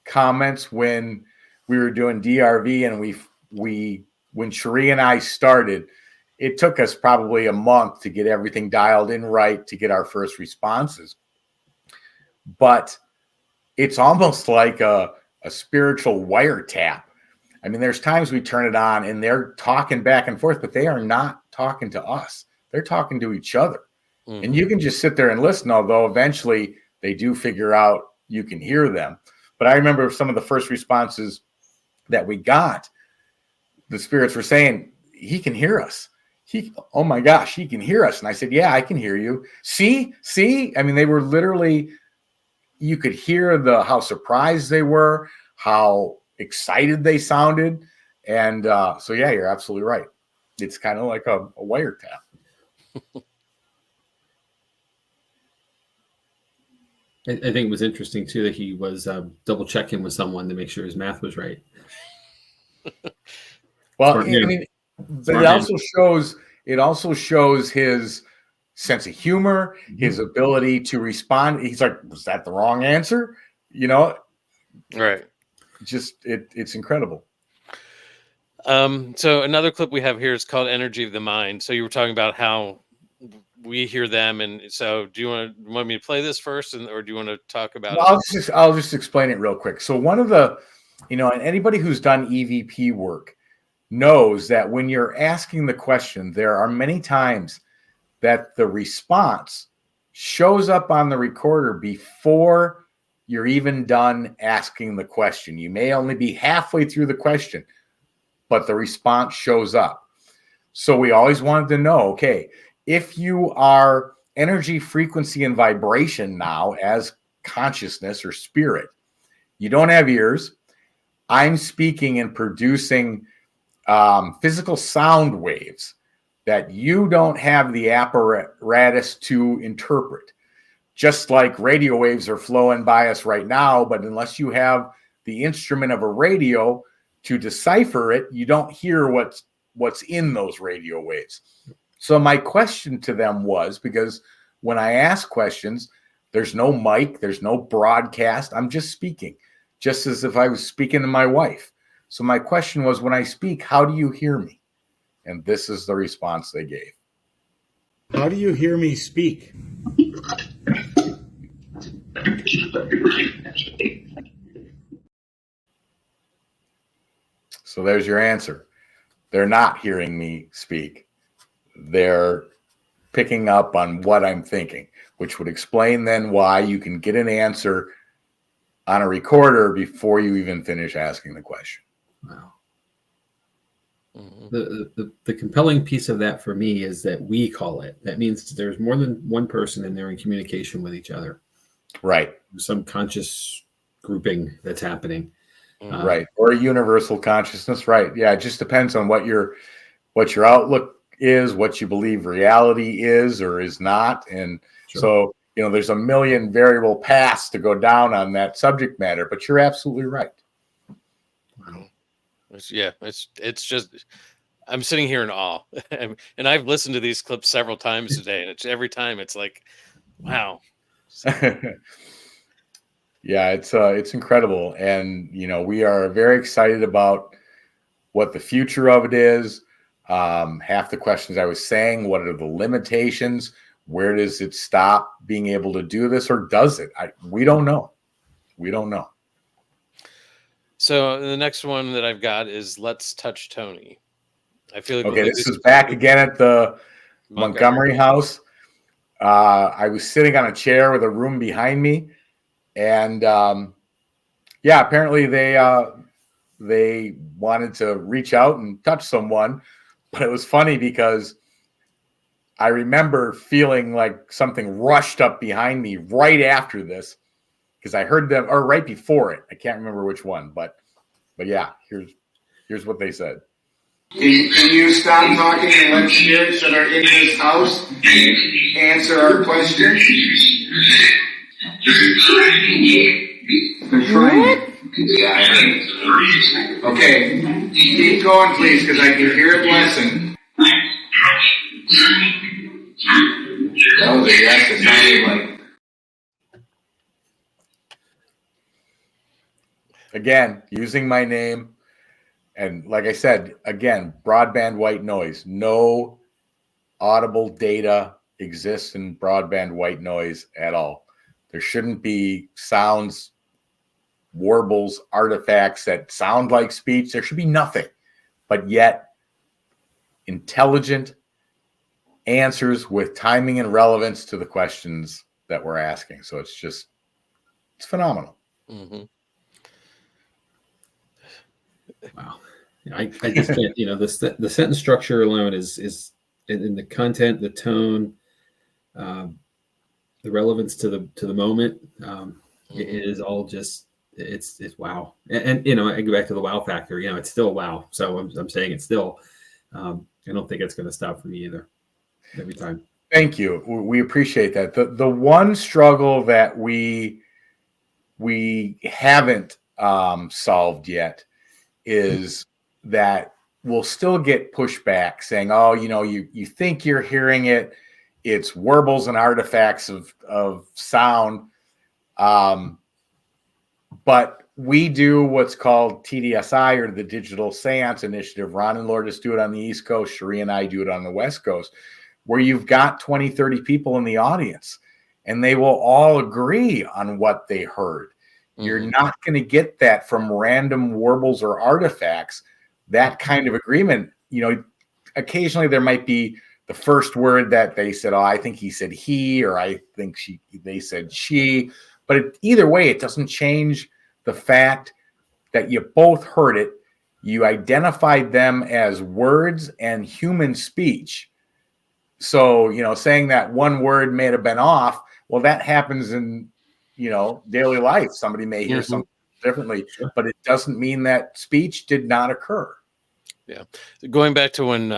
comments when we were doing DRV and when Cherie and I started, it took us probably a month to get everything dialed in right to get our first responses. But it's almost like a spiritual wiretap. I mean, there's times we turn it on and they're talking back and forth, but they are not talking to us. They're talking to each other. Mm-hmm. And you can just sit there and listen, although eventually they do figure out you can hear them. But I remember some of the first responses that we got, the spirits were saying, he can hear us. Oh my gosh, he can hear us. And I said, yeah, I can hear you. See? I mean, they were literally, you could hear how surprised they were, how excited they sounded. And so, yeah, you're absolutely right. It's kind of like a wiretap. I think it was interesting, too, that he was double checking with someone to make sure his math was right. Well, I mean, it also shows his sense of humor, his ability to respond. He's like, was that the wrong answer? You know? Right. Just it's incredible. So another clip we have here is called Energy of the Mind. So you were talking about how we hear them, and so do you want me to play this first, or do you want to talk about it? I'll just explain it real quick. So one of the, and anybody who's done EVP work knows that when you're asking the question, there are many times that the response shows up on the recorder before you're even done asking the question. You may only be halfway through the question, but the response shows up. So we always wanted to know, okay, if you are energy, frequency, and vibration now as consciousness or spirit, you don't have ears. I'm speaking and producing physical sound waves that you don't have the apparatus to interpret. Just like radio waves are flowing by us right now, but unless you have the instrument of a radio to decipher it, you don't hear what's in those radio waves. So my question to them was, because when I ask questions, there's no mic, there's no broadcast. I'm just speaking, just as if I was speaking to my wife. So my question was, when I speak, how do you hear me? And this is the response they gave. How do you hear me speak? So there's your answer. They're not hearing me speak. They're picking up on what I'm thinking, which would explain then why you can get an answer on a recorder before you even finish asking the question. Wow. The compelling piece of that for me is that we call it. That means there's more than one person in there in communication with each other. Right. Some conscious grouping that's happening. Right. Or a universal consciousness. Right. Yeah. It just depends on what your outlook is, what you believe reality is or is not. And so, there's a million variable paths to go down on that subject matter, but you're absolutely right. Wow. It's just, I'm sitting here in awe. And I've listened to these clips several times today, and every time it's like, wow. Yeah, it's incredible. And, we are very excited about what the future of it is. Half the questions I was saying, what are the limitations? Where does it stop being able to do this, or does it? We don't know. We don't know. So the next one that I've got is Let's Touch Tony. I feel like this is back again at the Montgomery house. I was sitting on a chair with a room behind me, and apparently they wanted to reach out and touch someone. But it was funny because I remember feeling like something rushed up behind me right after this, because I heard them, or right before it. I can't remember which one, but yeah, here's what they said. Can you stop talking and let spirits that are in this house answer our questions? They're trying. Yeah, I heard. Okay, keep going, please, because I can hear it blessing. That was a yes. It sounded like. Again, using my name. And like I said, again, broadband white noise. No audible data exists in broadband white noise at all. There shouldn't be sounds, warbles, artifacts that sound like speech. There should be nothing. But yet, intelligent answers with timing and relevance to the questions that we're asking. So it's phenomenal. Mm-hmm. Wow. I just can't, the sentence structure alone is in the content, the tone, the relevance to the moment. It is all just, it's wow. And I go back to the wow factor, it's still wow. So I'm saying it's still, I don't think it's going to stop for me either every time. Thank you. We appreciate that. The one struggle that we haven't solved yet is that we'll still get pushback saying, oh, you think you're hearing it. It's warbles and artifacts of sound. But we do what's called TDSI, or the Digital Seance Initiative. Ron and Lourdes do it on the East Coast. Cherie and I do it on the West Coast, where you've got 20, 30 people in the audience, and they will all agree on what they heard. Mm-hmm. You're not going to get that from random warbles or artifacts, that kind of agreement. Occasionally there might be the first word that they said, oh, I think he said he, or I think they said she. But either way, it doesn't change the fact that you both heard it. You identified them as words and human speech. So, saying that one word may have been off, well, that happens in, daily life. Somebody may hear something differently, but it doesn't mean that speech did not occur. Yeah. Going back to when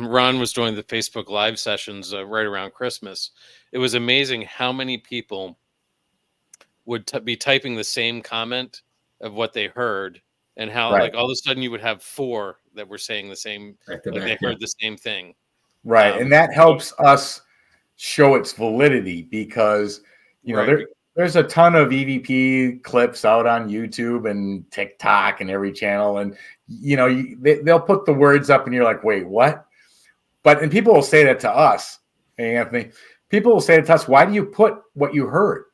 Ron was doing the Facebook Live sessions right around Christmas, it was amazing how many people would be typing the same comment of what they heard, and how like all of a sudden you would have 4 that were saying the same, they heard the same thing. Right. And that helps us show its validity, because, there's a ton of EVP clips out on YouTube and TikTok and every channel. And, they'll put the words up and you're like, wait, what? And people will say that to us. Hey, Anthony, people will say that to us, why do you put what you heard?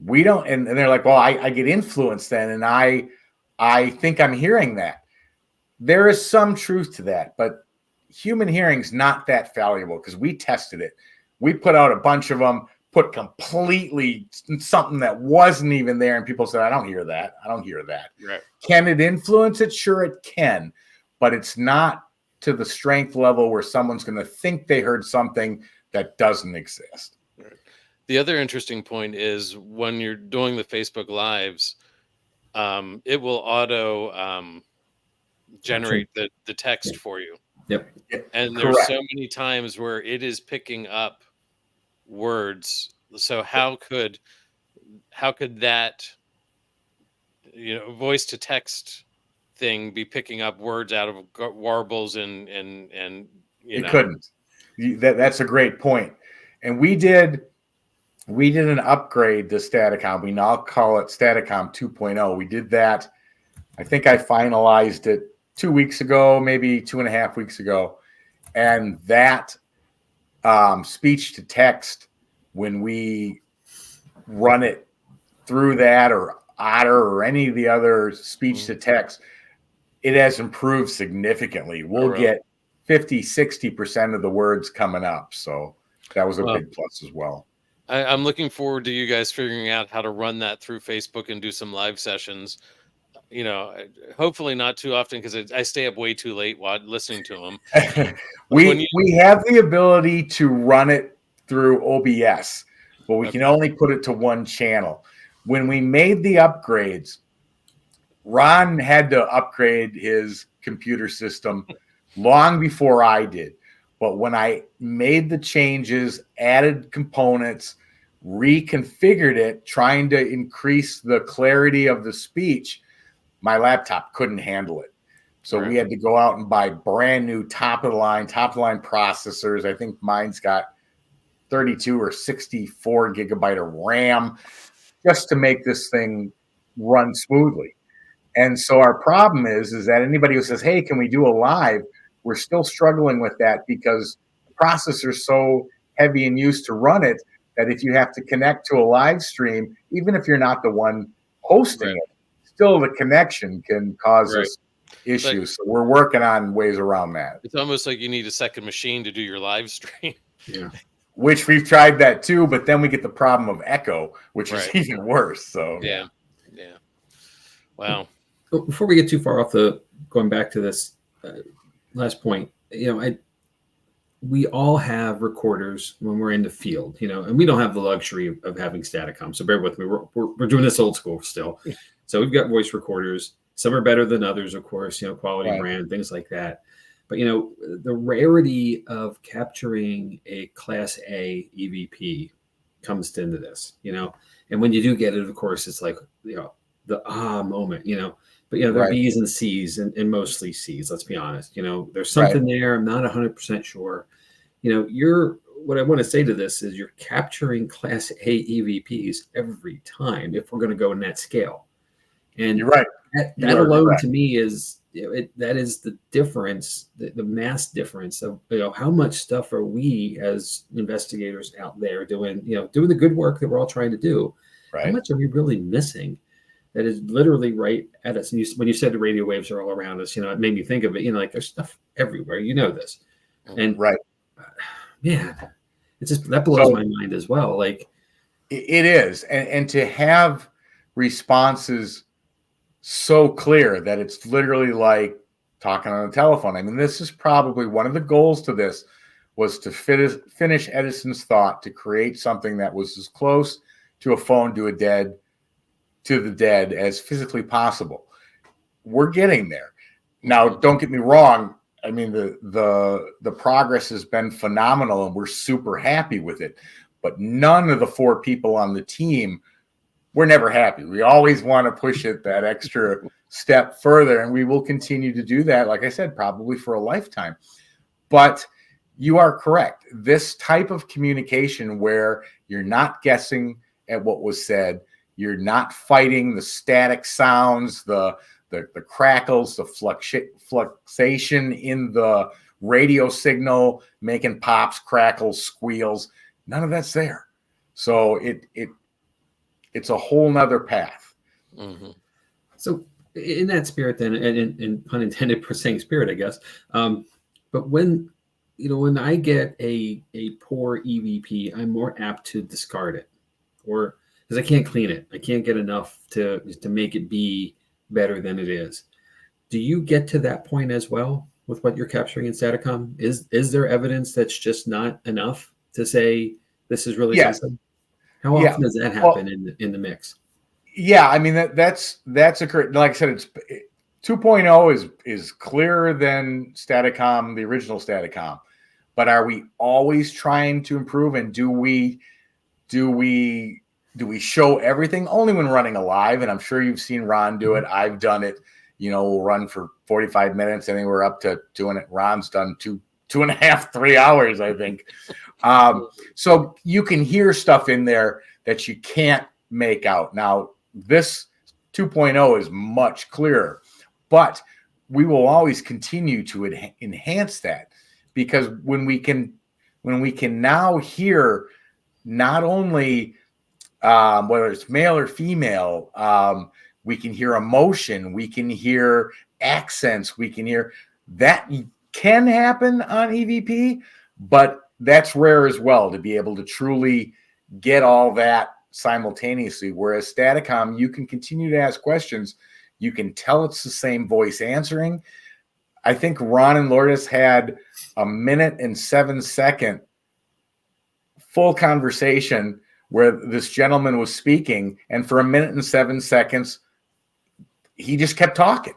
We don't. And they're like, well, I get influenced then. And I think I'm hearing that. There is some truth to that, but human hearing's not that valuable, because we tested it. We put out a bunch of them, put completely something that wasn't even there, and people said, I don't hear that. I don't hear that. Right. Can it influence it? Sure, it can, but it's not to the strength level where someone's going to think they heard something that doesn't exist. Right. The other interesting point is when you're doing the Facebook Lives, it will auto generate the text for you. Yep. And there's so many times where it is picking up words. So how could that voice to text thing be picking up words out of warbles and it couldn't. That's a great point. And we did an upgrade to Staticom. We now call it Staticom 2.0. We did that. I think I finalized it 2 weeks ago, maybe 2.5 weeks ago. And that speech to text, when we run it through that, or Otter or any of the other speech to text, it has improved significantly. We'll get 50-60% of the words coming up. So that was a big plus as well. I'm looking forward to you guys figuring out how to run that through Facebook and do some live sessions. Hopefully not too often, because I stay up way too late while listening to them. We have the ability to run it through OBS, but we can only put it to one channel. When we made the upgrades, Ron had to upgrade his computer system long before I did. But when I made the changes, added components, reconfigured it, trying to increase the clarity of the speech. My laptop couldn't handle it. So we had to go out and buy brand new top of the line processors. I think mine's got 32 or 64 gigabyte of RAM just to make this thing run smoothly. And so our problem is that anybody who says, hey, can we do a live? We're still struggling with that because the processor's so heavy and used to run it that if you have to connect to a live stream, even if you're not the one hosting it, still the connection can cause us issues. So we're working on ways around that. It's almost like you need a second machine to do your live stream. Yeah. Which we've tried that too, but then we get the problem of echo, which is even worse. So yeah. Wow. Before we get too far off going back to this last point, we all have recorders when we're in the field, and we don't have the luxury of having Staticom. So bear with me. We're doing this old school still. So we've got voice recorders. Some are better than others, of course, quality brand, things like that. But, the rarity of capturing a Class A EVP comes into this, and when you do get it, of course, it's like, the moment, but, there are B's and C's and mostly C's, let's be honest. There's something there. I'm not 100% sure. What I want to say to this is you're capturing Class A EVPs every time if we're going to go in that scale. And you're right. That alone to me is that is the difference, the mass difference of how much stuff are we as investigators out there doing the good work that we're all trying to do. How much are we really missing? That is literally right at us. And when you said the radio waves are all around us, it made me think of it. Like there's stuff everywhere. This, and man, it's just that blows my mind as well. Like it is, and to have responses so clear that it's literally like talking on the telephone. I mean, this is probably one of the goals to this was to finish Edison's thought to create something that was as close to a phone to the dead as physically possible. We're getting there. Now, don't get me wrong. I mean, the progress has been phenomenal and we're super happy with it. But none of the 4 people on the team, we're never happy. We always want to push it that extra step further, and we will continue to do that, like I said, probably for a lifetime. But you are correct. This type of communication where you're not guessing at what was said, you're not fighting the static sounds, the crackles, the fluctuation in the radio signal, making pops, crackles, squeals. None of that's there. So it's a whole nother path. Mm-hmm. So in that spirit then, and pun intended for saying spirit, I guess. But when I get a poor EVP, I'm more apt to discard it, or because I can't clean it. I can't get enough to make it be better than it is. Do you get to that point as well with what you're capturing in Staticom? Is there evidence that's just not enough to say this is really something? How often does that happen in the mix? Yeah, I mean that's a correct. Like I said, it's 2.0 is clearer than Staticom, the original Staticom. But are we always trying to improve? And do we show everything? Only when running a live, and I'm sure you've seen Ron do it. I've done it. We'll run for 45 minutes, and then we're up to doing it. Ron's done 2.5, 3 hours, I think. So you can hear stuff in there that you can't make out. Now, this 2.0 is much clearer, but we will always continue to enhance that, because when we can now hear not only whether it's male or female, we can hear emotion, we can hear accents, we can hear that can happen on EVP, but that's rare as well to be able to truly get all that simultaneously. Whereas Staticom, you can continue to ask questions. You can tell it's the same voice answering. I think Ron and Lourdes had a 1:07 full conversation where this gentleman was speaking, and for 1:07, he just kept talking.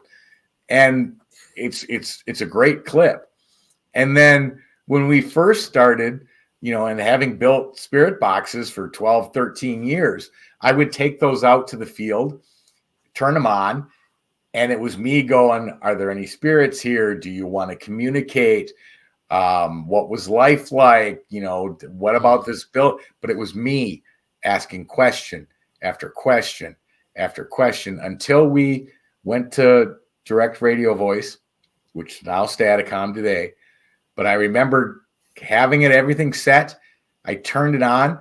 And it's a great clip. And then when we first started, and having built spirit boxes for 12, 13 years, I would take those out to the field, turn them on, and it was me going, are there any spirits here? Do you want to communicate? What was life like? What about this build? But it was me asking question after question after question until we went to direct radio voice, which is now Staticom today. But I remember having everything set. I turned it on.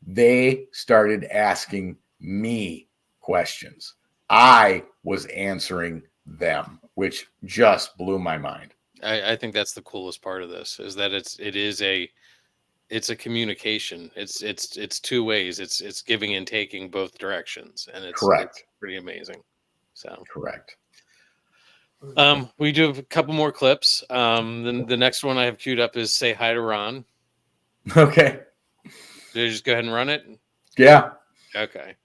They started asking me questions. I was answering them, which just blew my mind. I think that's the coolest part of this, is that it's a communication. It's two ways. It's giving and taking both directions, and it's pretty amazing. So correct. We do have a couple more clips. Then the next one I have queued up is "Say Hi to Ron." Okay. Did you just go ahead and run it? Yeah. Okay.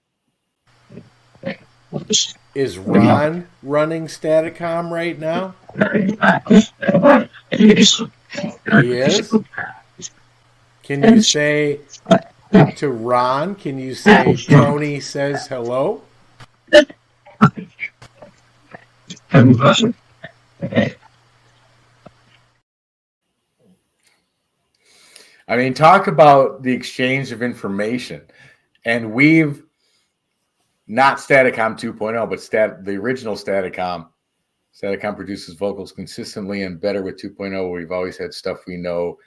Is Ron running Staticom right now? He is? Can you say to Ron, can you say Tony says hello? I mean, talk about the exchange of information. And we've not Staticom 2.0, but the original Staticom. Staticom produces vocals consistently and better with 2.0. We've always had stuff we know,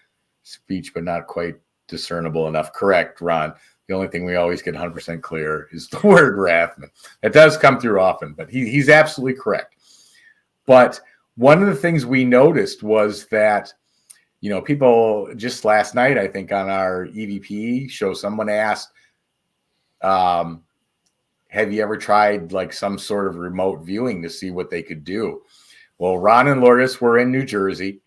speech, but not quite discernible enough. Correct, Ron. The only thing we always get 100% clear is the word Rathman. It does come through often, but he's absolutely correct. But one of the things we noticed was that, people just last night, I think on our EVP show, someone asked, have you ever tried like some sort of remote viewing to see what they could do? Well, Ron and Lourdes were in New Jersey.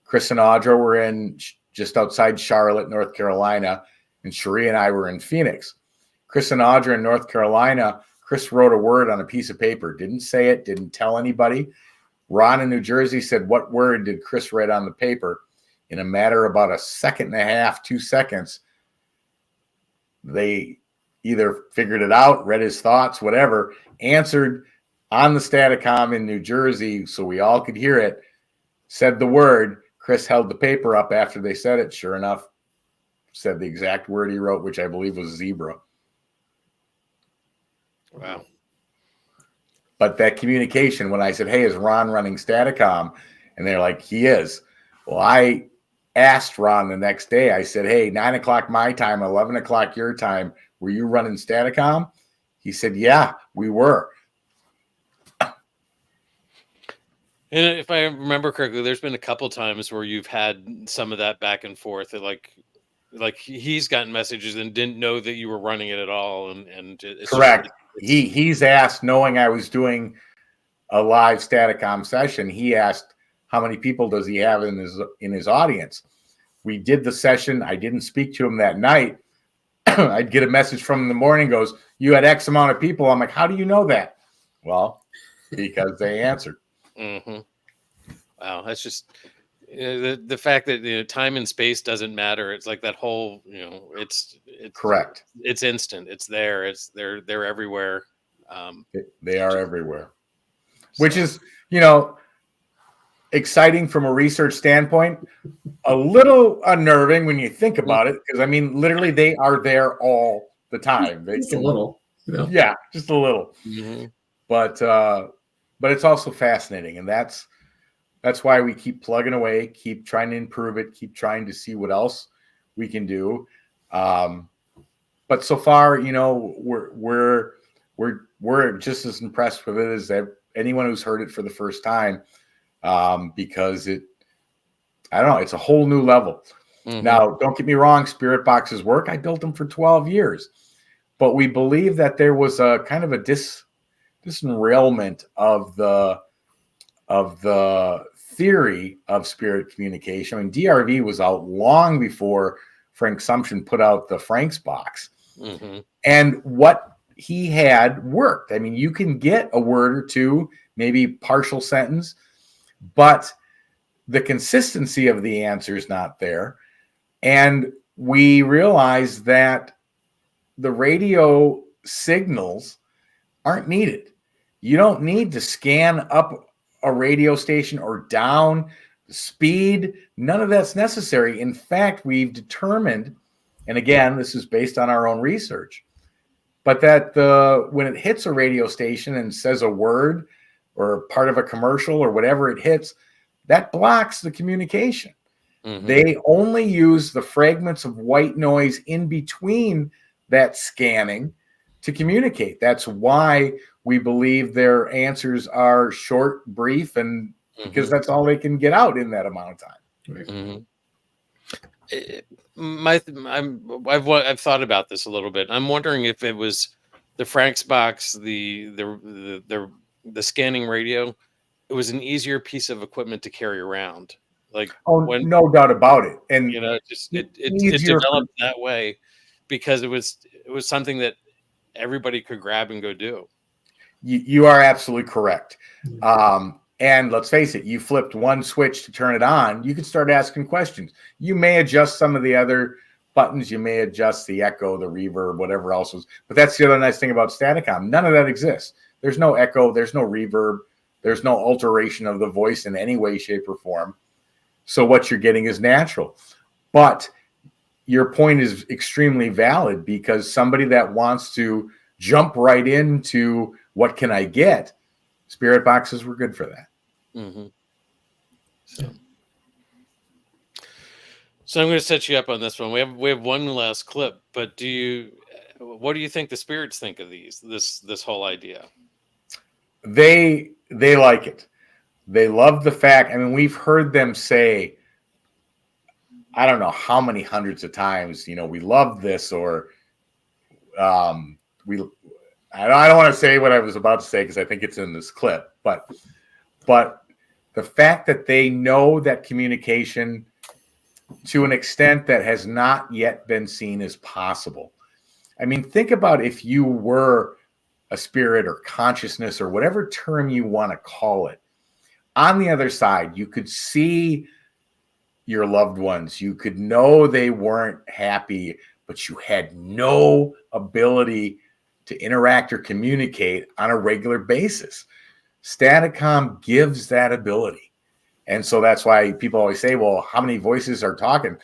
Chris and Audra were in just outside Charlotte, North Carolina. And Cherie and I were in Phoenix. Chris and Audra in North Carolina, Chris wrote a word on a piece of paper, didn't say it, didn't tell anybody. Ron in New Jersey said, what word did Chris write on the paper? In a matter of about a second and a half, 2 seconds, they either figured it out, read his thoughts, whatever, answered on the Staticom in New Jersey so we all could hear it, said the word. Chris held the paper up after they said it. Sure enough, said the exact word he wrote, which I believe was zebra. Wow. But that communication, when I said, hey, is Ron running Staticom? And they're like, he is. Well, I asked Ron the next day, I said, hey, 9 o'clock my time, 11 o'clock your time, were you running Staticom? He said, yeah, we were. And if I remember correctly, there's been a couple times where you've had some of that back and forth. Like he's gotten messages and didn't know that you were running it at all. And it's correct. He's asked, knowing I was doing a live Staticom session, he asked, how many people does he have in his audience? We did the session. I didn't speak to him that night. I'd get a message from him in the morning, goes, you had X amount of people. I'm like, how do you know that? Well, because they answered. Mm-hmm. Wow. That's just the fact that time and space doesn't matter. It's like that whole, it's correct. It's instant. It's there. They're everywhere. They are everywhere, which is, exciting from a research standpoint, a little unnerving when you think about it, because I mean, literally, they are there all the time. Just a little, yeah, just a little. Mm-hmm. But it's also fascinating, and that's why we keep plugging away, keep trying to improve it, keep trying to see what else we can do. But so far, we're just as impressed with it as anyone who's heard it for the first time. Because I don't know, it's a whole new level. Mm-hmm. Now, don't get me wrong, spirit boxes work. I built them for 12 years, but we believe that there was a kind of a disenrailment of the theory of spirit communication. I mean, DRV was out long before Frank Sumption put out the Frank's box. Mm-hmm. And what he had worked. I mean, you can get a word or two, maybe partial sentence, but the consistency of the answer is not there. And we realized that the radio signals aren't needed. You don't need to scan up a radio station or down the speed. None of that's necessary. In fact, we've determined, and again, this is based on our own research, but that when it hits a radio station and says a word or part of a commercial or whatever it hits, that blocks the communication. Mm-hmm. They only use the fragments of white noise in between that scanning to communicate. That's why we believe their answers are short, brief, and because that's all they can get out in that amount of time. Mm-hmm. I've thought about this a little bit. I'm wondering if it was the Frank's box, the scanning radio. It was an easier piece of equipment to carry around. Like, no doubt about it. And it developed that way because it was something that everybody could grab and go do. You are absolutely correct. And let's face it, you flipped one switch to turn it on, you could start asking questions. You may adjust some of the other buttons. You may adjust the echo, the reverb, whatever else was. But that's the other nice thing about Staticom. None of that exists. There's no echo. There's no reverb. There's no alteration of the voice in any way, shape, or form. So what you're getting is natural. But your point is extremely valid because somebody that wants to jump right into what can I get, spirit boxes were good for that. Mm-hmm. So I'm going to set you up on this one. We have one last clip, but what do you think the spirits think of this whole idea? They like it. They love the fact. I mean, we've heard them say, I don't know how many hundreds of times, we love this, or I don't want to say what I was about to say because I think it's in this clip, but the fact that they know that communication to an extent that has not yet been seen as possible. I mean, think about if you were a spirit or consciousness or whatever term you want to call it. On the other side, you could see your loved ones. You could know they weren't happy, but you had no ability to interact or communicate on a regular basis. Staticom gives that ability. And so that's why people always say, well, how many voices are talking?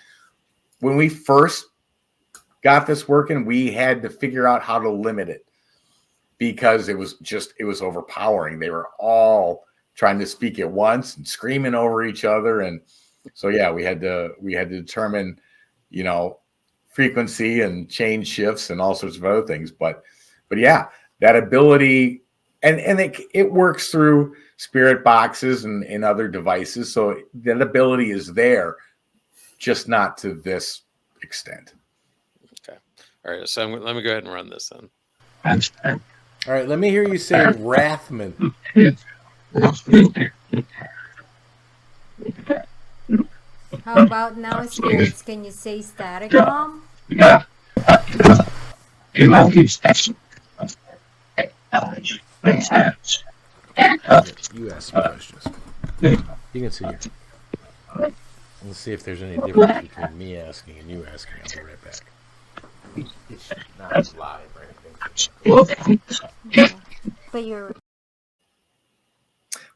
When we first got this working, we had to figure out how to limit it because it was overpowering. They were all trying to speak at once and screaming over each other. And so, yeah, we had to determine, frequency and change shifts and all sorts of other things. But yeah, that ability, and it works through spirit boxes and other devices. So that ability is there, just not to this extent. Okay. All right. So let me go ahead and run this then. All right. Let me hear you say Rathman. How about now, spirits? Can you say Staticom? You ask some questions. You can see here. Let's see if there's any difference between me asking and you asking. I'll be right back. It's not live or anything. But you're...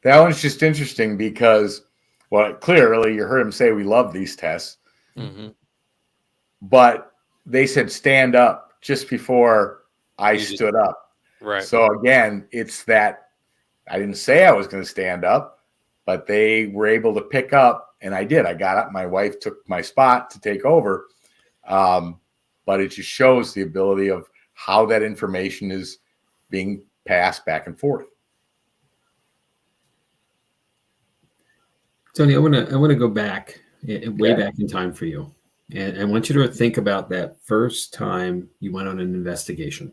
That one's just interesting because, well, clearly you heard him say we love these tests, but they said stand up just before I stood up. Right. So again, it's that I didn't say I was going to stand up, but they were able to pick up, and I did. I got up. My wife took my spot to take over, but it just shows the ability of how that information is being passed back and forth. Tony, I want to go back, way back in time for you, and I want you to think about that first time you went on an investigation.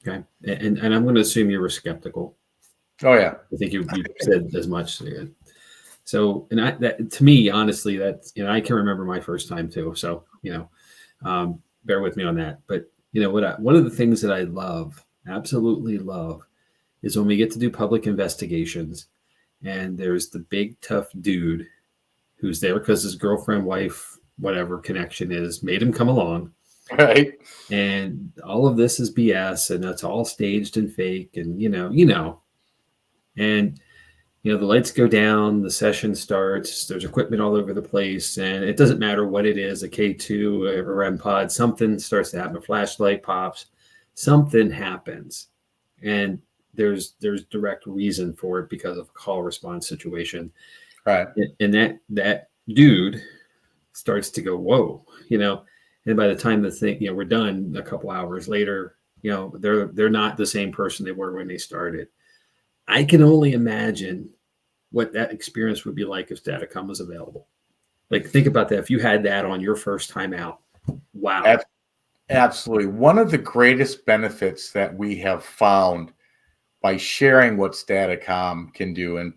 Okay, and I'm going to assume you were skeptical. Oh yeah, I think you said as much. So, and that to me, honestly, that I can remember my first time too. So bear with me on that. But one of the things that I love, absolutely love, is when we get to do public investigations. And there's the big tough dude who's there because his girlfriend, wife, whatever connection is, made him come along. Right. And all of this is BS, and that's all staged and fake, and and the lights go down, the session starts, there's equipment all over the place, and it doesn't matter what it is, a K2, a REM pod, something starts to happen, a flashlight pops, something happens. And there's direct reason for it because of a call response situation. Right. And that dude starts to go, whoa, and by the time the thing, we're done a couple hours later, they're not the same person they were when they started. I can only imagine what that experience would be like if Staticom was available. Like, think about that. If you had that on your first time out, wow. Absolutely. One of the greatest benefits that we have found by sharing what Staticom can do, and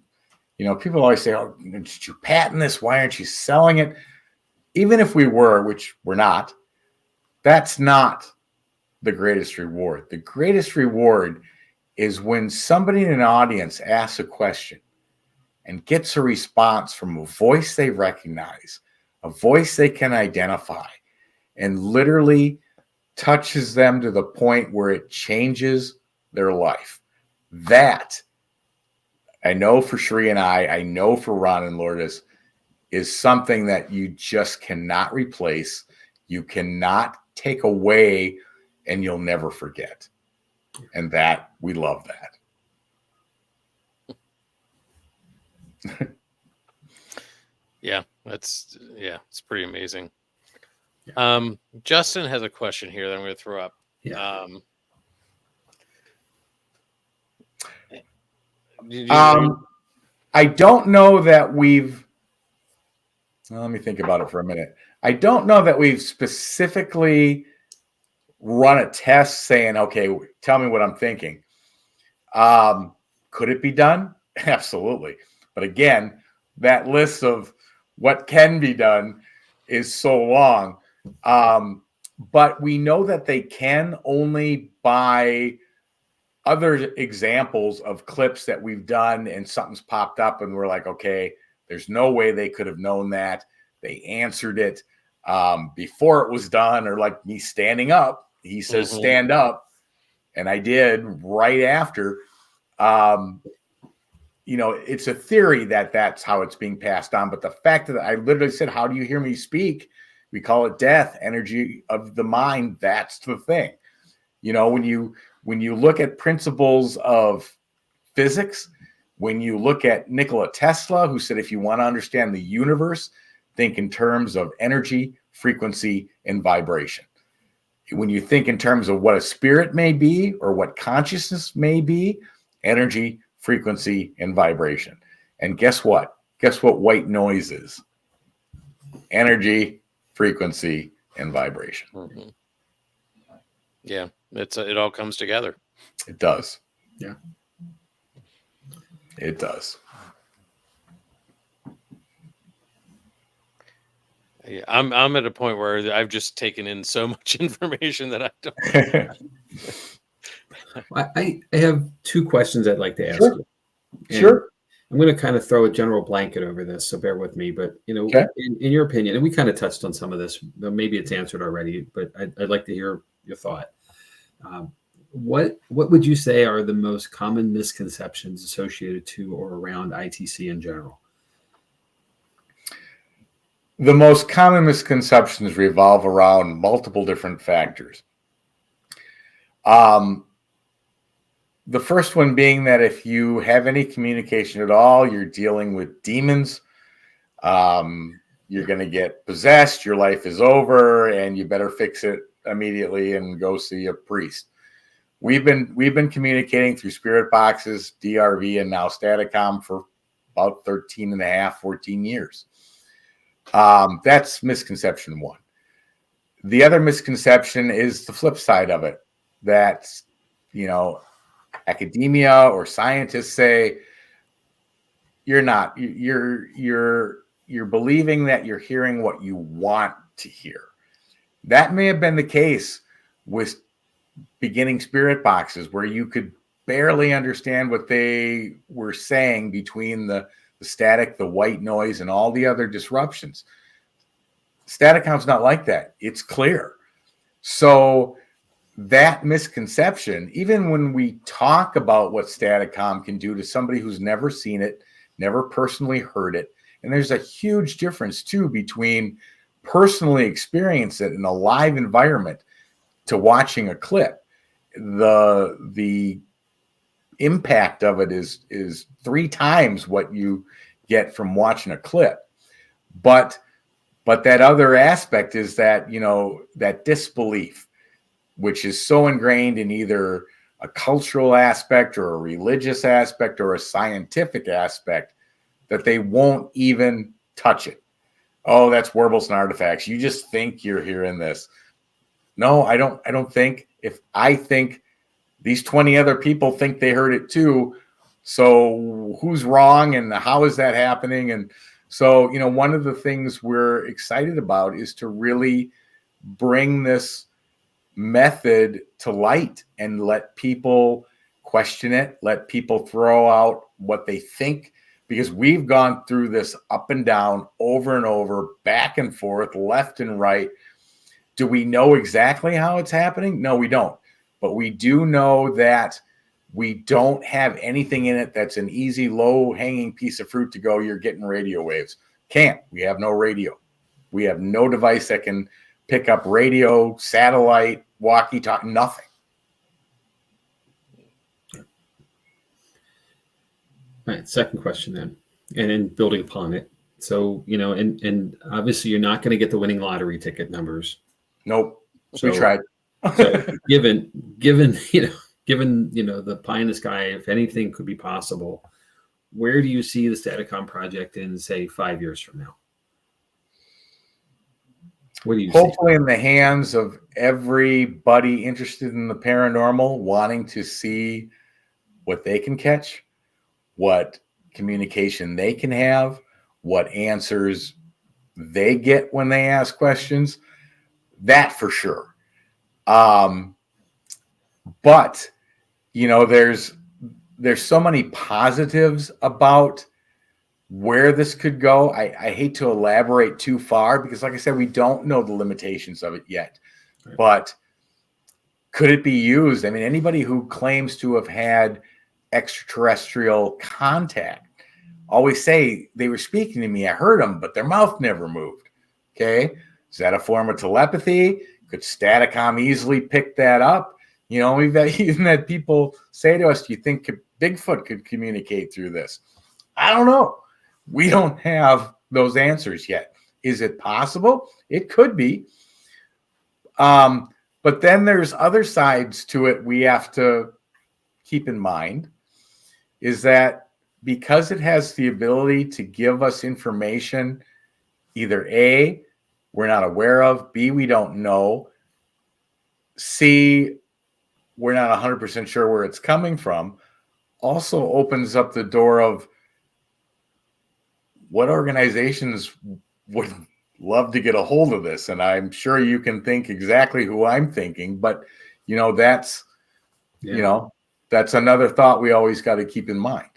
people always say, "Oh, did you patent this? Why aren't you selling it?" Even if we were, which we're not, that's not the greatest reward. The greatest reward is when somebody in an audience asks a question and gets a response from a voice they recognize, a voice they can identify, and literally touches them to the point where it changes their life. That, I know for Sheree and I know for Ron and Lourdes, is something that you just cannot replace, you cannot take away, and you'll never forget. And that, we love that. Yeah, it's pretty amazing. Justin has a question here that I'm going to throw up. Yeah. I don't know that we've. Well, let me think about it for a minute. I don't know that we've specifically run a test saying, "Okay, tell me what I'm thinking." Could it be done? Absolutely. But again, that list of what can be done is so long. But we know that they can only by other examples of clips that we've done, and something's popped up and we're like, okay, there's no way they could have known that. They answered it before it was done, or like me standing up. He says, stand up. And I did right after. It's a theory that that's how it's being passed on. But the fact that I literally said, how do you hear me speak? We call it death, energy of the mind. That's the thing. When you look at principles of physics, when you look at Nikola Tesla, who said, if you want to understand the universe, think in terms of energy, frequency, and vibration. When you think in terms of what a spirit may be or what consciousness may be, energy, frequency, and vibration. And guess what? Guess what white noise is? Energy, frequency, and vibration. Mm-hmm. Yeah, it all comes together. It does. Yeah. It does. Yeah, I'm at a point where I've just taken in so much information that I don't. I have two questions I'd like to ask you. And sure. I'm going to kind of throw a general blanket over this, so bear with me. But okay. in your opinion, and we kind of touched on some of this, maybe it's answered already, but I'd like to hear your thought. What would you say are the most common misconceptions associated to or around ITC in general? The most common misconceptions revolve around multiple different factors. The first one being that if you have any communication at all, you're dealing with demons. You're going to get possessed. Your life is over, and you better fix it immediately and go see a priest. We've been communicating through spirit boxes, DRV, and now Staticom for about 13 and a half, 14 years. That's misconception one. The other misconception is the flip side of it. That's, academia or scientists say you're believing that you're hearing what you want to hear. That may have been the case with beginning spirit boxes, where you could barely understand what they were saying between the static, the white noise, and all the other disruptions. Staticom's not like that. It's clear. So that misconception, even when we talk about what Staticom can do to somebody who's never seen it, never personally heard it, and there's a huge difference too between personally experience it in a live environment to watching a clip. The impact of it is 3 times what you get from watching a clip. But that other aspect is that, that disbelief, which is so ingrained in either a cultural aspect or a religious aspect or a scientific aspect that they won't even touch it. Oh, that's werewolves and artifacts. You just think you're hearing this. No, I don't think. If I think these 20 other people think they heard it too, so who's wrong and how is that happening? And so, one of the things we're excited about is to really bring this method to light and let people question it, let people throw out what they think, because we've gone through this up and down, over and over, back and forth, left and right. Do we know exactly how it's happening? No, we don't. But we do know that we don't have anything in it that's an easy, low-hanging piece of fruit to go, you're getting radio waves. Can't. We have no radio. We have no device that can pick up radio, satellite, walkie-talkie, nothing. All right, second question then, and then building upon it. So, and obviously you're not going to get the winning lottery ticket numbers. Nope. So, we tried. So given the pie in the sky, if anything could be possible, where do you see the Staticom project in, say, 5 years from now? What do you Hopefully in the hands of everybody interested in the paranormal, wanting to see what they can catch, what communication they can have, what answers they get when they ask questions. That for sure. But there's so many positives about where this could go. I hate to elaborate too far because, like I said, we don't know the limitations of it yet. Right. But could it be used? I mean, anybody who claims to have had extraterrestrial contact always say they were speaking to me. I heard them, but their mouth never moved. Okay. Is that a form of telepathy? Could Staticom easily pick that up? We've even had people say to us, do you think Bigfoot could communicate through this? I don't know. We don't have those answers yet. Is it possible? It could be. But then there's other sides to it we have to keep in mind, is that because it has the ability to give us information, either A, we're not aware of, B, we don't know, C, we're not 100% sure where it's coming from, also opens up the door of what organizations would love to get a hold of this. And I'm sure you can think exactly who I'm thinking, but that's another thought we always got to keep in mind.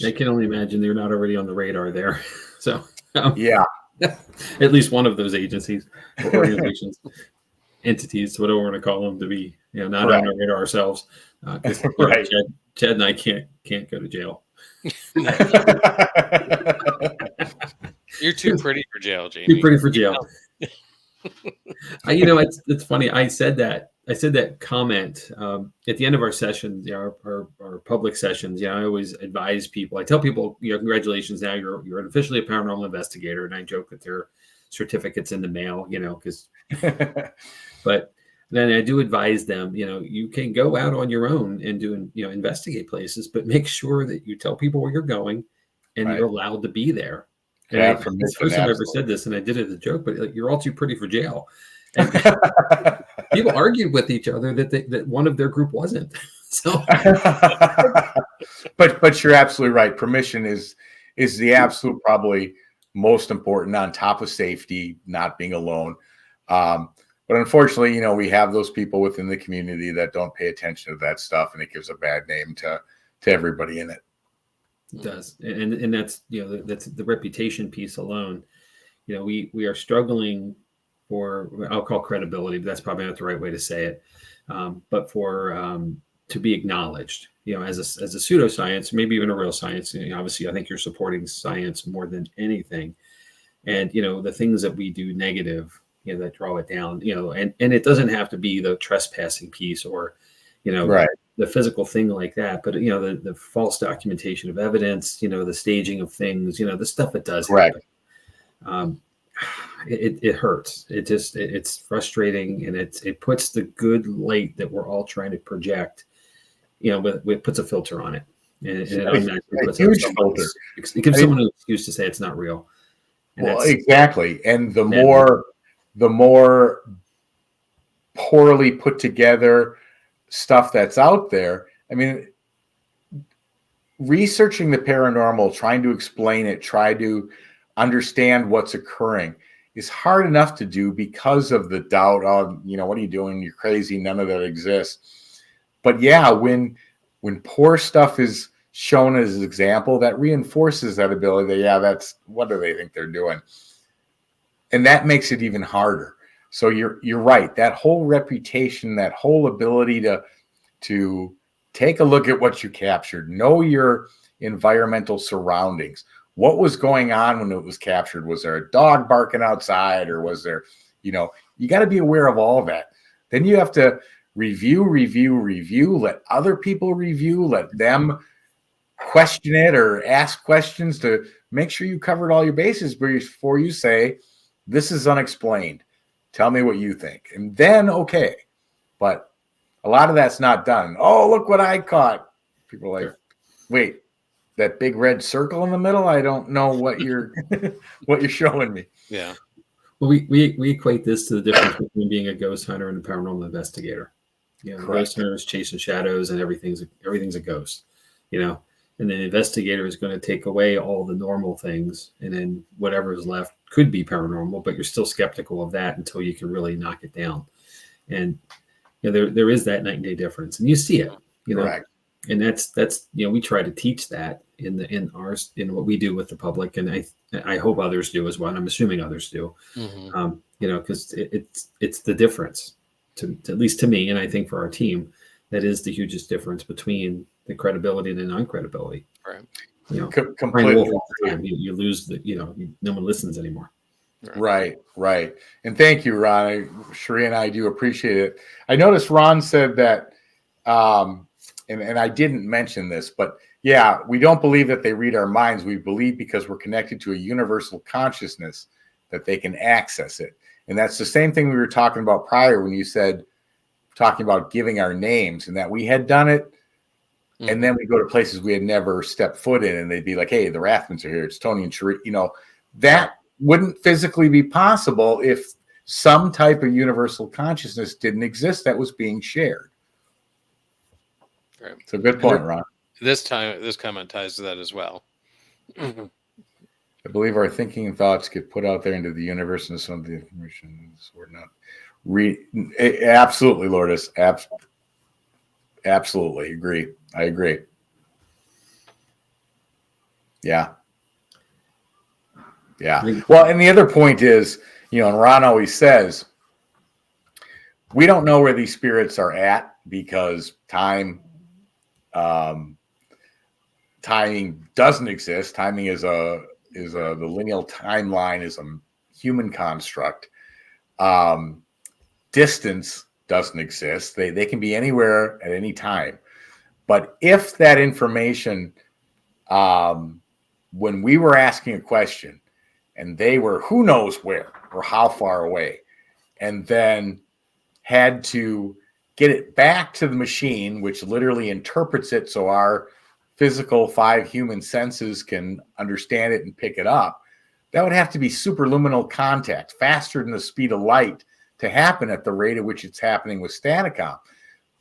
I can only imagine they're not already on the radar there. So yeah, at least one of those agencies or organizations, entities, whatever we want to call them, to be not on our radar ourselves. Right. Chad and I can't go to jail. You're too pretty for jail, Jamie. Too pretty for jail. It's funny. I said that comment at the end of our sessions, our public sessions. I always advise people. I tell people, congratulations, now you're officially a paranormal investigator, and I joke that their certificates in the mail, because. But then I do advise them, you can go out on your own and do, investigate places, but make sure that you tell people where you're going and you're allowed to be there. And it's the first time I ever said this, and I did it as a joke, but you're all too pretty for jail. And people argued with each other that one of their group wasn't. So, but you're absolutely right. Permission is the absolute probably most important, on top of safety, not being alone. But unfortunately, we have those people within the community that don't pay attention to that stuff, and it gives a bad name to everybody in it. It does, and that's that's the reputation piece alone. we are struggling for, I'll call credibility, but that's probably not the right way to say it. But for to be acknowledged, as a pseudoscience, maybe even a real science. Obviously, I think you're supporting science more than anything. And the things that we do negative, that draw it down. And it doesn't have to be the trespassing piece or, right. the physical thing like that. But the false documentation of evidence, the staging of things, the stuff that does happen. It hurts. It's frustrating, and it puts the good light that we're all trying to project, it puts a filter on it, and it automatically puts a huge filter. It gives someone an excuse to say it's not real. And well, exactly. And the more poorly put together stuff that's out there, I mean, researching the paranormal, trying to explain it, try to understand what's occurring is hard enough to do because of the doubt of, what are you doing? You're crazy. None of that exists. But yeah, when poor stuff is shown as an example, that reinforces that ability that, that's, what do they think they're doing? And that makes it even harder. So you're right. That whole reputation, that whole ability to take a look at what you captured, know your environmental surroundings. What was going on when it was captured? Was there a dog barking outside, or was there, you got to be aware of all of that. Then you have to review, let other people review, let them question it or ask questions to make sure you covered all your bases before you say, this is unexplained. Tell me what you think. And then, okay. But a lot of that's not done. Oh, look what I caught. People are like, wait, that big red circle in the middle? I don't know what you're what you're showing me. Yeah. Well, we equate this to the difference between being a ghost hunter and a paranormal investigator. The ghost hunter is chasing shadows and everything's a ghost, and the investigator is going to take away all the normal things, and then whatever is left could be paranormal, but you're still skeptical of that until you can really knock it down. And there is that night and day difference, and you see it, Correct. And that's we try to teach that in what we do with the public, and I hope others do as well. And I'm assuming others do, because it's the difference to at least to me, and I think for our team, that is the hugest difference between the credibility and the non-credibility. Right. Completely. You lose no one listens anymore. Right. And thank you, Ron. Sheree and I do appreciate it. I noticed Ron said that, and I didn't mention this, but yeah, we don't believe that they read our minds. We believe because we're connected to a universal consciousness that they can access it. And that's the same thing we were talking about prior when you said, talking about giving our names, and that we had done it. Mm-hmm. And then we go to places we had never stepped foot in, and they'd be like, hey, the Rathmans are here. It's Tony and Sheree. That wouldn't physically be possible if some type of universal consciousness didn't exist that was being shared. Right. So good point, Ron. This comment ties to that as well. I believe our thinking and thoughts get put out there into the universe, and some of the information we're not absolutely, Lourdes. Absolutely agree. I agree. Yeah. Well, and the other point is, and Ron always says, we don't know where these spirits are at because timing doesn't exist. Timing is the lineal timeline is a human construct. Distance doesn't exist. They can be anywhere at any time. But if that information, when we were asking a question and they were who knows where or how far away, and then had to get it back to the machine, which literally interprets it so our physical 5 human senses can understand it and pick it up, that would have to be superluminal contact, faster than the speed of light, to happen at the rate at which it's happening with Staticom.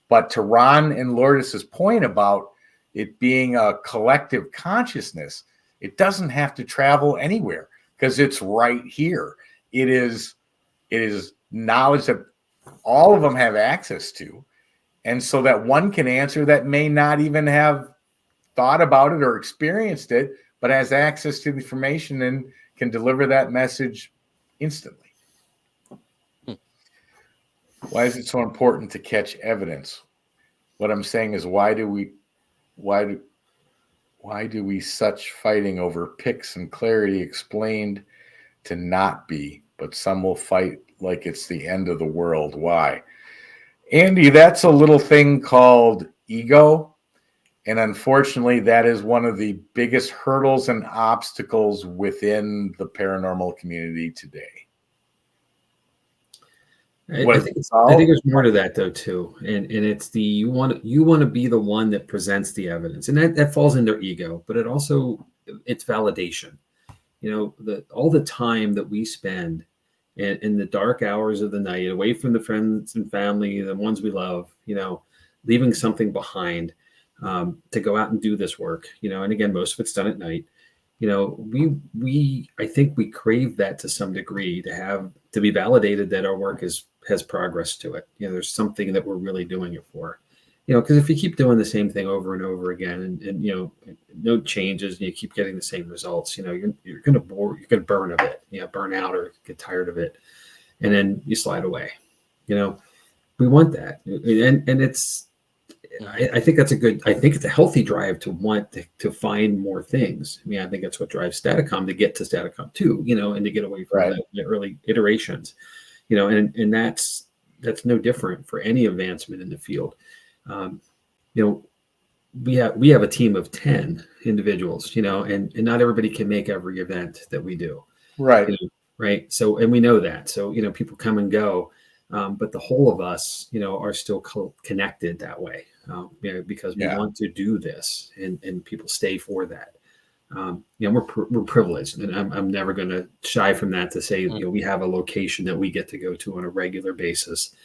But to Ron and Lourdes's point about it being a collective consciousness, it doesn't have to travel anywhere because it's right here. It is knowledge that all of them have access to. And so that one can answer that may not even have thought about it or experienced it, but has access to the information and can deliver that message instantly. Why is it so important to catch evidence? What I'm saying is, why do we such fighting over pics and clarity explained to not be, but some will fight like it's the end of the world? Why? Andy, that's a little thing called ego. And unfortunately, that is one of the biggest hurdles and obstacles within the paranormal community today. I think there's more to that though too, and it's the you want to be the one that presents the evidence, and that falls into ego, but it's validation. All the time that we spend in the dark hours of the night, away from the friends and family, the ones we love, leaving something behind to go out and do this work, and again, most of it's done at night. I think we crave that to some degree, to be validated that our work has progress to it. There's something that we're really doing it for. Because if you keep doing the same thing over and over again, and no changes, and you keep getting the same results, you're going to bore, you're going to burn a bit, burn out or get tired of it, and then you slide away. We want that, and it's. I think that's I think it's a healthy drive to want to find more things. I think that's what drives Staticom to get to Staticom 2, and to get away from the early iterations, and that's no different for any advancement in the field. We have a team of 10 individuals, and not everybody can make every event that we do. Right. Right. So, and we know that, so, people come and go, but the whole of us, are still connected that way, because we want to do this, and people stay for that. We're privileged, and I'm never going to shy from that to say, we have a location that we get to go to on a regular basis,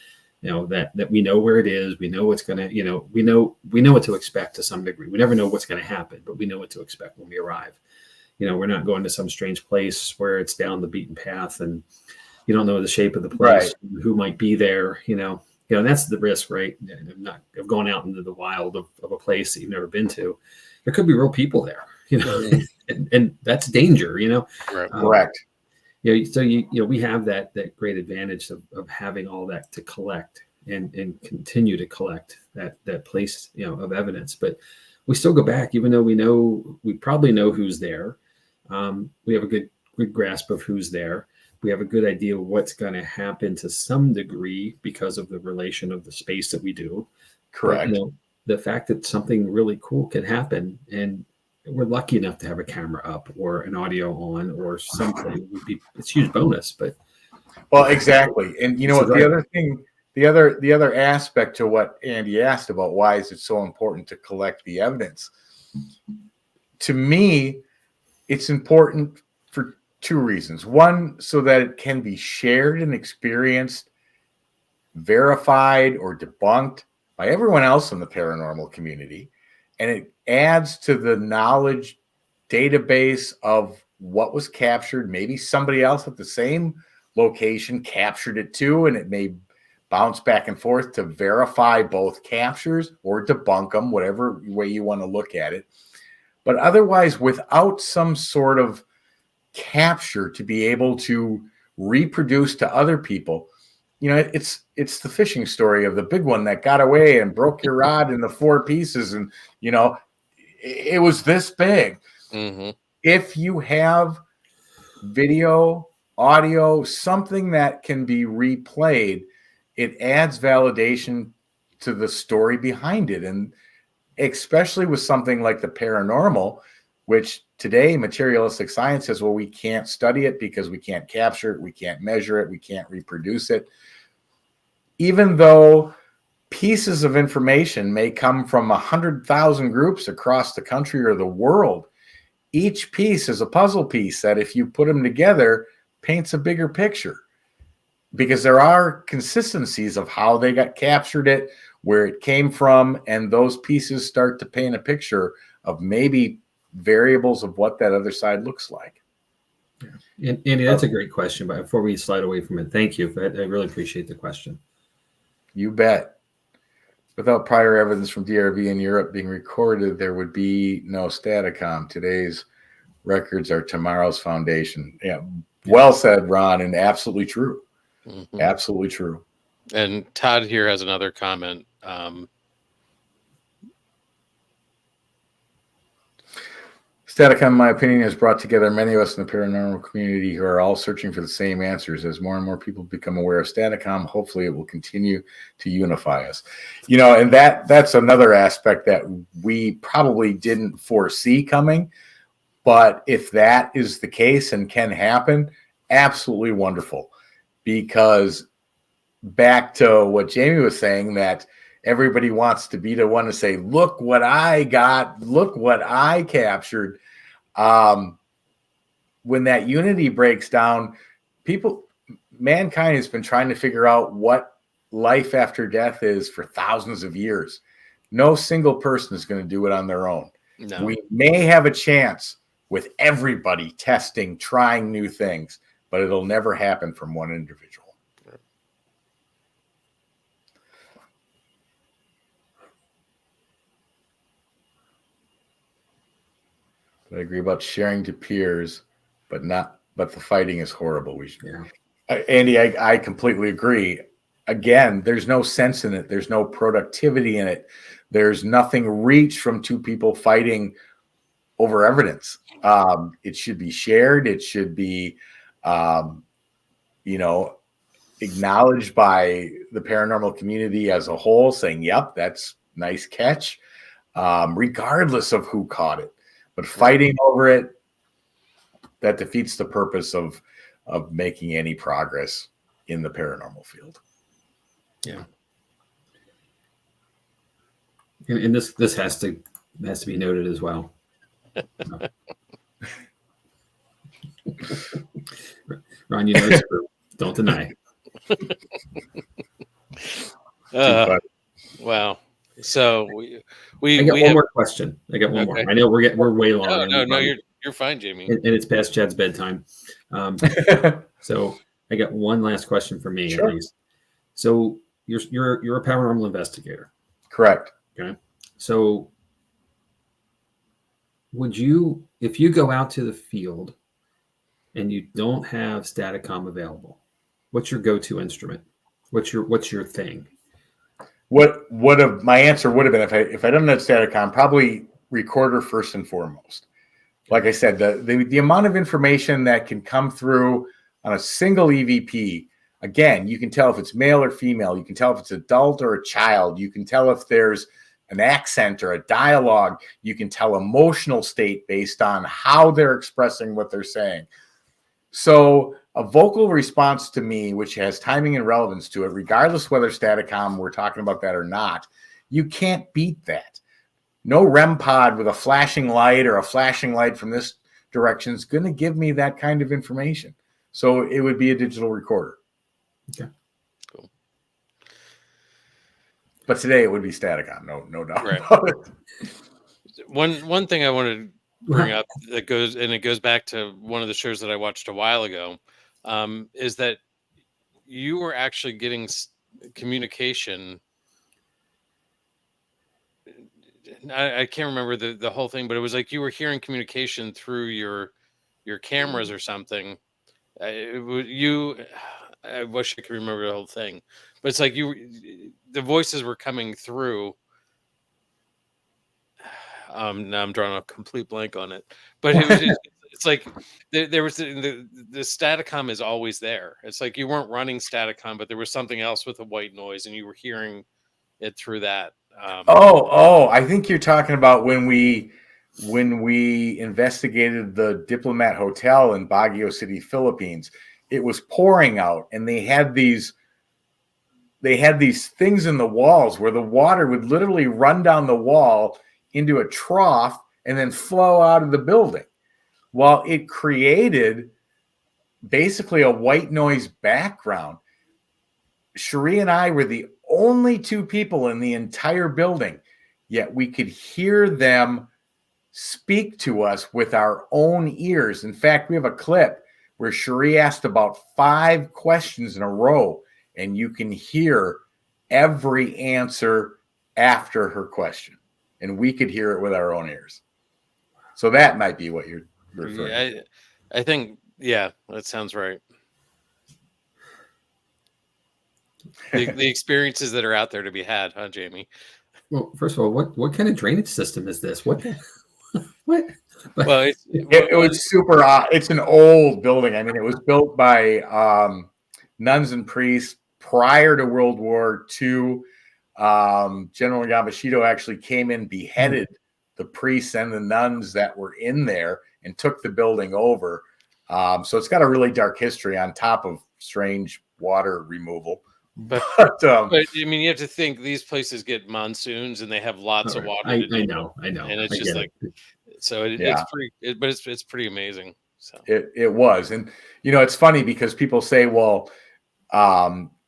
that we know where it is. We know what's going to, we know what to expect to some degree. We never know what's going to happen, but we know what to expect when we arrive. We're not going to some strange place where it's down the beaten path and you don't know the shape of the place, who might be there, and that's the risk, right? Of going out into the wild of a place that you've never been to. There could be real people there, and that's danger, Correct. So we have that great advantage of having all that to collect and continue to collect that place, of evidence. But we still go back, even though we probably know who's there. We have a good grasp of who's there. We have a good idea of what's going to happen to some degree because of the relation of the space that we do. Correct. But, the fact that something really cool can happen, and we're lucky enough to have a camera up or an audio on or something, it's a huge bonus. But exactly. And what the other thing, the other aspect to what Andy asked about, why is it so important to collect the evidence? To me, it's important for two reasons. One, so that it can be shared and experienced, verified or debunked by everyone else in the paranormal community. And it adds to the knowledge database of what was captured. Maybe somebody else at the same location captured it too, and it may bounce back and forth to verify both captures or debunk them, whatever way you want to look at it. But otherwise, without some sort of capture to be able to reproduce to other people, it's the fishing story of the big one that got away and broke your rod into 4 pieces, and it was this big. Mm-hmm. If you have video, audio, something that can be replayed, it adds validation to the story behind it. And especially with something like the paranormal, which today materialistic science says, well, we can't study it because we can't capture it, we can't measure it, we can't reproduce it. Even though pieces of information may come from 100,000 groups across the country or the world, each piece is a puzzle piece that, if you put them together, paints a bigger picture, because there are consistencies of how they got captured, it, where it came from, and those pieces start to paint a picture of maybe variables of what that other side looks like. Yeah. And Andy, that's a great question, but before we slide away from it, thank you. I really appreciate the question. You bet. Without prior evidence from DRV in Europe being recorded, there would be no Staticom. Today's Records are tomorrow's foundation. Yeah, well said, Ron, and absolutely true. Mm-hmm. Absolutely true. And Todd here has another comment. Staticom, in my opinion, has brought together many of us in the paranormal community who are all searching for the same answers. As more and more people become aware of Staticom, hopefully it will continue to unify us. And that's another aspect that we probably didn't foresee coming. But if that is the case and can happen, absolutely wonderful. Because back to what Jamie was saying, that everybody wants to be the one to say, look what I got, look what I captured. When that unity breaks down, mankind has been trying to figure out what life after death is for thousands of years. No single person is going to do it on their own. No. We may have a chance with everybody testing, trying new things, but it'll never happen from one individual. I agree about sharing to peers, but the fighting is horrible. Andy, I completely agree. Again, there's no sense in it. There's no productivity in it. There's nothing reached from two people fighting over evidence. It should be shared. It should be, acknowledged by the paranormal community as a whole, saying, yep, that's nice catch, regardless of who caught it. But fighting over it, that defeats the purpose of making any progress in the paranormal field. Yeah. And this has to be noted as well. Ron, it's true. Don't deny. Wow. So I got one more question. I got one more. I know we're way long. No, you're fine, Jamie. And it's past Chad's bedtime. So I got one last question for me, Sure. at least. So you're a paranormal investigator. Correct. Okay. So if you go out to the field and you don't have Staticom available, what's your go-to instrument? What's your thing? My answer would have been, if I don't have Staticom, probably recorder first and foremost. Like I said, the amount of information that can come through on a single EVP, again, you can tell if it's male or female. You can tell if it's adult or a child. You can tell if there's an accent or a dialogue. You can tell emotional state based on how they're expressing what they're saying. So a vocal response to me, which has timing and relevance to it, regardless whether Staticom, we're talking about that or not, you can't beat that. No REM pod with a flashing light or a flashing light from this direction is going to give me that kind of information. So it would be a digital recorder. Okay. Cool. But today it would be Staticom, no doubt. Right. One thing I wanted to bring up that goes back to one of the shows that I watched a while ago, is that you were actually getting communication. I can't remember the whole thing, but it was like you were hearing communication through your cameras or something. I wish I could remember the whole thing, but it's like the voices were coming through. Now I'm drawing a complete blank on it, but it's like there was the Staticom is always there. It's like you weren't running Staticom, but there was something else with a white noise, and you were hearing it through that. I think you're talking about when we investigated the Diplomat Hotel in Baguio City, Philippines. It was pouring out, and they had these things in the walls where the water would literally run down the wall into a trough and then flow out of the building. Well, it created basically a white noise background. Cherie and I were the only two people in the entire building, yet we could hear them speak to us with our own ears. In fact, we have a clip where Cherie asked about 5 questions in a row, and you can hear every answer after her question. And we could hear it with our own ears. So that might be what you're referring Yeah, to. I think, yeah, that sounds right. The experiences that are out there to be had, huh, Jamie? Well, first of all, what kind of drainage system is this? What? What? Well, It was super. It's an old building. I mean, it was built by nuns and priests prior to World War II. General Yamashita actually came in, beheaded the priests and the nuns that were in there, and took the building over. So it's got a really dark history on top of strange water removal. But I mean, you have to think these places get monsoons and they have lots of water. I know, and it's just like, so it's pretty, but it's pretty amazing. So it was, and it's funny because people say, well,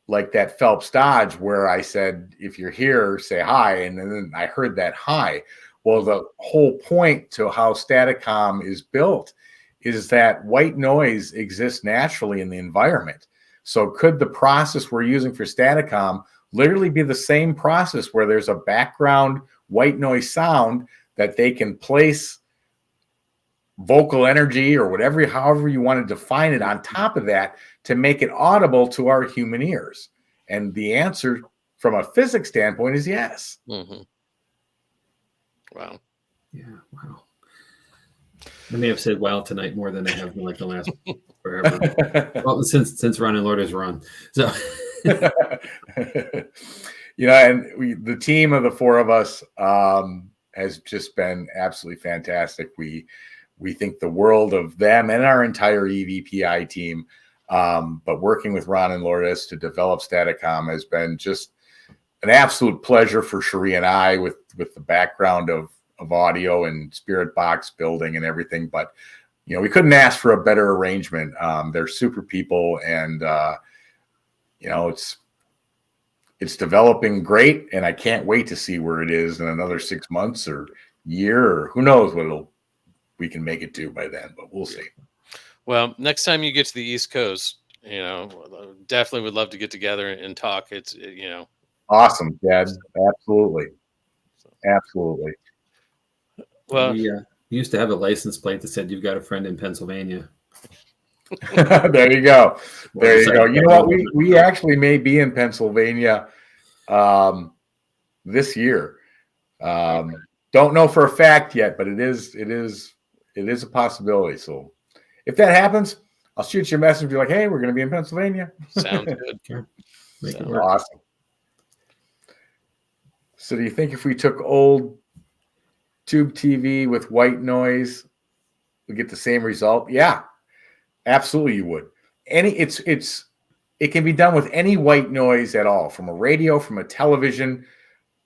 like that Phelps Dodge where I said, if you're here, say hi, and then I heard that hi. Well, the whole point to how Staticom is built is that white noise exists naturally in the environment. So could the process we're using for Staticom literally be the same process where there's a background white noise sound that they can place vocal energy or whatever, however you want to define it, on top of that to make it audible to our human ears? And the answer from a physics standpoint is yes. Mm-hmm. Wow. Yeah. Wow. I may have said "wow" tonight more than I have in like the last forever. Well, since Ron and Lourdes were on, so and the team of the four of us has just been absolutely fantastic. We think the world of them and our entire EVPI team. But working with Ron and Lourdes to develop Staticom has been just an absolute pleasure for Cherie and I, with the background of audio and spirit box building and everything. But we couldn't ask for a better arrangement. They're super people, and it's developing great, and I can't wait to see where it is in another 6 months or year, or who knows what we can make it to by then, but we'll see. Well, next time you get to the East Coast, definitely would love to get together and talk. It's awesome, Dad. Absolutely. Well, we used to have a license plate that said "You've got a friend in Pennsylvania." There you go. You know what? We actually may be in Pennsylvania this year. Don't know for a fact yet, but it is a possibility. So if that happens, I'll shoot you a message and be like, "Hey, we're going to be in Pennsylvania." Sounds good. Sure. Make it work. Awesome. So do you think if we took old tube TV with white noise, we get the same result? Yeah, absolutely you would. It can be done with any white noise at all, from a radio, from a television,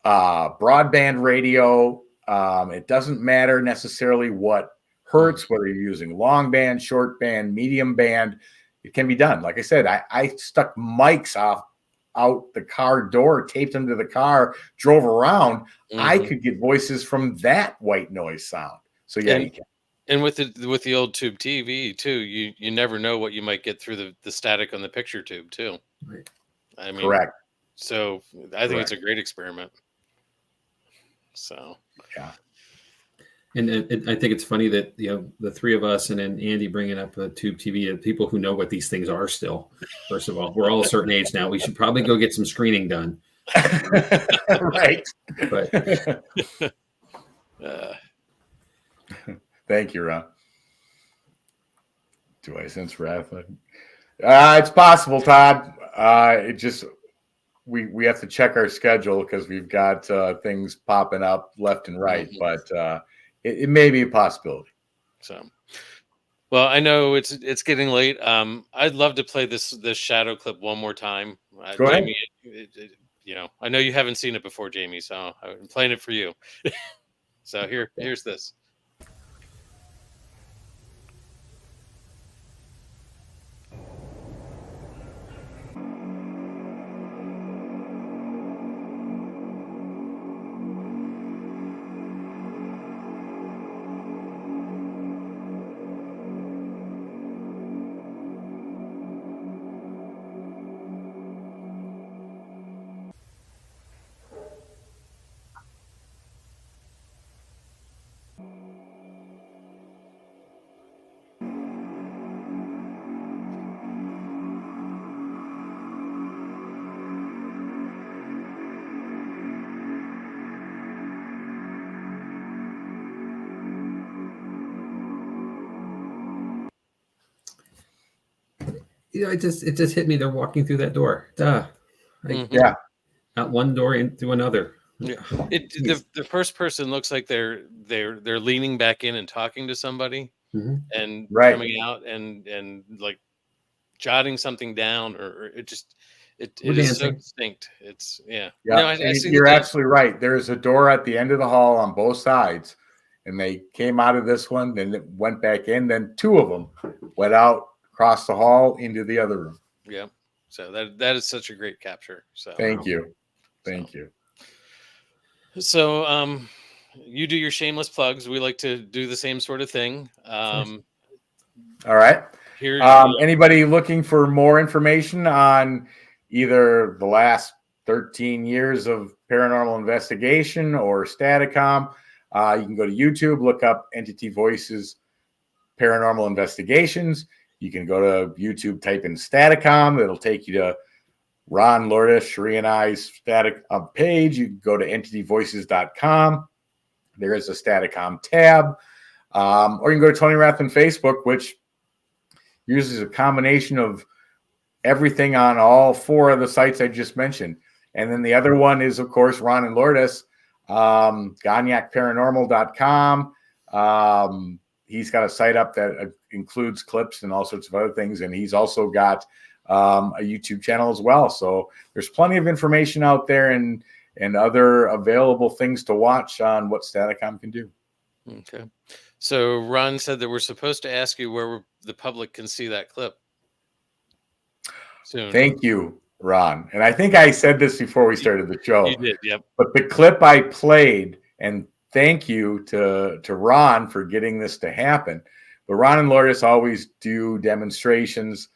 broadband radio. It doesn't matter necessarily what hertz, whether you're using long band, short band, medium band. It can be done. Like I said, I stuck mics out the car door, taped them to the car, drove around. Mm-hmm. I could get voices from that white noise sound. So yeah, you can. And with the old tube TV too, you never know what you might get through the static on the picture tube too. Right. I mean, correct. So I think it's a great experiment. So yeah. And I think it's funny that the three of us and then Andy bringing up a tube TV, people who know what these things are still. First of all, we're all a certain age now. We should probably go get some screening done. Right. But thank you, Ron. Do I sense wrath? It's possible, Todd. It just we have to check our schedule because we've got things popping up left and right, but it may be a possibility. So, well, I know it's getting late. I'd love to play this shadow clip one more time. Go ahead. Jamie, I know you haven't seen it before, Jamie, so I'm playing it for you. So here's this. it just hit me. They're walking through that door. Duh. Yeah. Out one door into another. Yeah. The first person looks like they're leaning back in and talking to somebody, and coming out and like jotting something down, or it is so distinct. It's Yeah. No, I see you're absolutely right. There's a door at the end of the hall on both sides, and they came out of this one, then it went back in. Then two of them went out across the hall into the other room. Yeah. So that is such a great capture. So thank you. So you do your shameless plugs. We like to do the same sort of thing. All right. Here, anybody looking for more information on either the last 13 years of paranormal investigation or Staticom, you can go to YouTube, look up Entity Voices Paranormal Investigations. You can go to YouTube, type in Staticom. It'll take you to Ron, Lourdes, Cherie, and I's static page. You can go to entityvoices.com. There is a Staticom tab. Or you can go to Tony Rathman Facebook, which uses a combination of everything on all four of the sites I just mentioned. And then the other one is, of course, Ron and Lourdes, GagnacParanormal.com. He's got a site up that includes clips and all sorts of other things. And he's also got a YouTube channel as well. So there's plenty of information out there and other available things to watch on what Staticom can do. Okay. So Ron said that we're supposed to ask you where the public can see that clip soon. Thank you, Ron. And I think I said this before we started the show. You did, yep. But the clip I played, and thank you to Ron for getting this to happen. But Ron and Lourdes always do demonstrations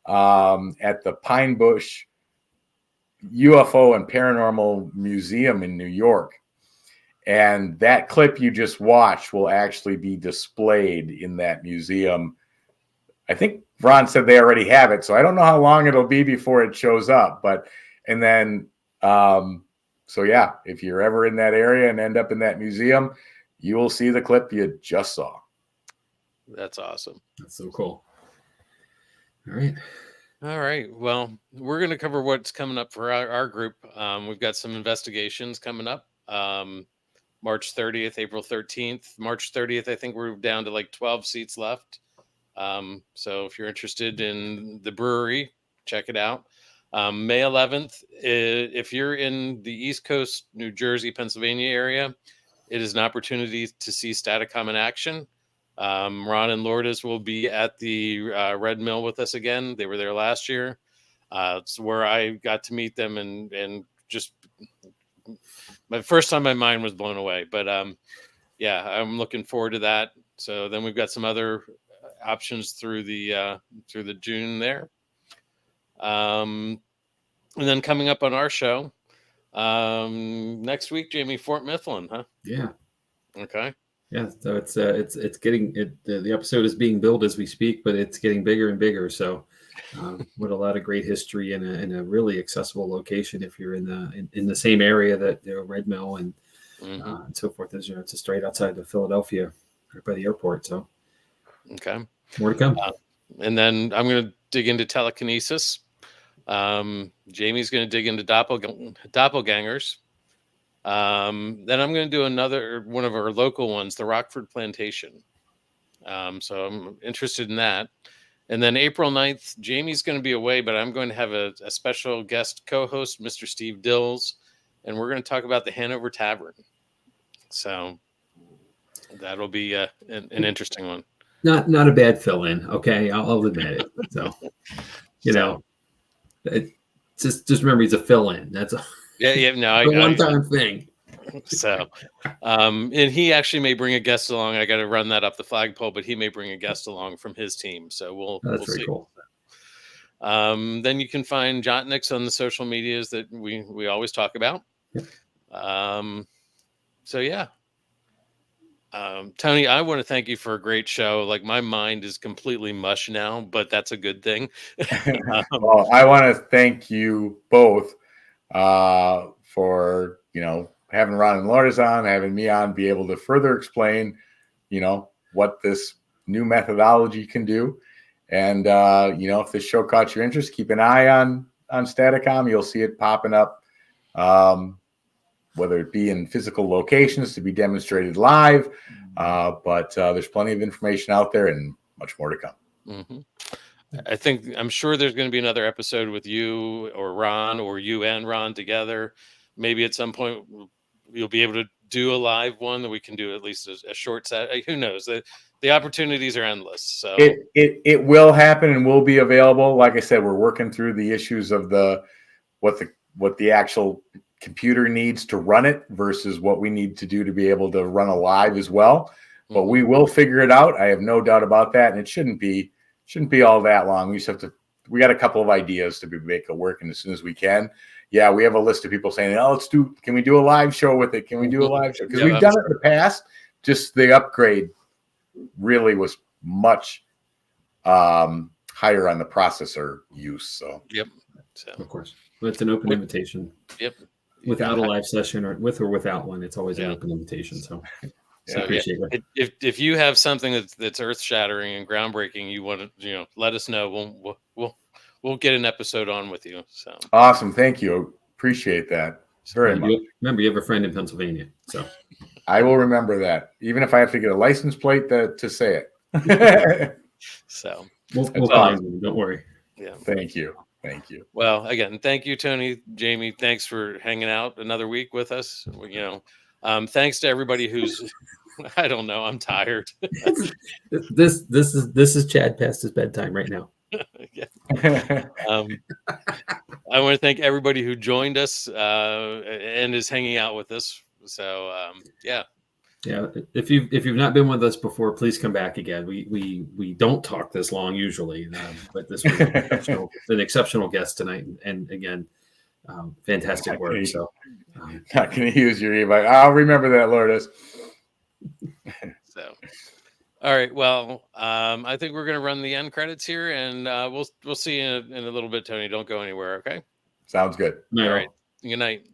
at the Pine Bush UFO and Paranormal Museum in New York. And that clip you just watched will actually be displayed in that museum. I think Ron said they already have it, so I don't know how long it'll be before it shows up. So yeah, if you're ever in that area and end up in that museum, you will see the clip you just saw. That's awesome. That's so cool. All right. Well, we're going to cover what's coming up for our group. We've got some investigations coming up. March 30th, April 13th. March 30th, I think we're down to like 12 seats left. So if you're interested in the brewery, check it out. May 11th, if you're in the East Coast, New Jersey, Pennsylvania area, it is an opportunity to see Staticom in action. Ron and Lourdes will be at the Red Mill with us again. They were there last year. It's where I got to meet them and just my first time my mind was blown away. But yeah, I'm looking forward to that. So then we've got some other options through the June there. And then coming up on our show next week, Jamie, Fort Mifflin, huh? Yeah. Okay. Yeah, so it's getting the episode is being built as we speak, but it's getting bigger and bigger. So, with a lot of great history in a really accessible location, if you're in the same area that Red Mill and so forth is, it's just right outside of Philadelphia, right by the airport. So, okay, more to come. And then I'm going to dig into telekinesis. Jamie's going to dig into doppelgangers. Then I'm going to do another one of our local ones, the Rockford Plantation. So I'm interested in that. And then April 9th, Jamie's going to be away, but I'm going to have a special guest co-host, Mr. Steve Dills, and we're going to talk about the Hanover Tavern. So that'll be an interesting one. Not a bad fill-in. Okay, I'll admit it. So just remember he's a fill-in. That's a one-time thing. So, and he actually may bring a guest along. I got to run that up the flagpole, but he may bring a guest along from his team. So we'll very see. Cool. Then you can find Jotniks on the social medias that we always talk about. Yep. So yeah. Tony, I want to thank you for a great show. Like, my mind is completely mush now, but that's a good thing. Well, I want to thank you both for having Ron and Lourdes on, having me on, be able to further explain what this new methodology can do. And if this show caught your interest, keep an eye on Staticom. You'll see it popping up, whether it be in physical locations to be demonstrated live. But there's plenty of information out there and much more to come. Mm-hmm. I'm sure there's going to be another episode with you or Ron, or you and Ron together. Maybe at some point you'll be able to do a live one that we can do at least a short set. Who knows? The opportunities are endless. So it will happen and will be available. Like I said, we're working through the issues of what the actual computer needs to run it versus what we need to do to be able to run a live as well. But we will figure it out. I have no doubt about that. And it shouldn't be all that long. We got a couple of ideas to make it work, and as soon as we can, yeah, we have a list of people saying, can we do a live show with it? Can we do a live show? Because we've done it in the past, just the upgrade really was much higher on the processor use. So, so, of course, but it's an open invitation. Without a live session or without one, it's always an open invitation. So So if you have something that's earth shattering and groundbreaking, you want to let us know. We'll get an episode on with you. So awesome, thank you, appreciate that very much. Remember, you have a friend in Pennsylvania, so I will remember that, even if I have to get a license plate to say it. So we'll find you. Don't worry. Yeah, thank you. Well, again, thank you, Tony, Jamie. Thanks for hanging out another week with us. Thanks to everybody who's. I don't know. I'm tired. This is Chad past his bedtime right now. I want to thank everybody who joined us and is hanging out with us. So yeah. If you've not been with us before, please come back again. We don't talk this long usually, but this was an exceptional guest tonight, and again, fantastic work. So not going to use your email. I'll remember that, Lourdes. So, all right. Well, I think we're going to run the end credits here, and we'll see you in a little bit, Tony. Don't go anywhere. Okay. Sounds good. All right. Good night.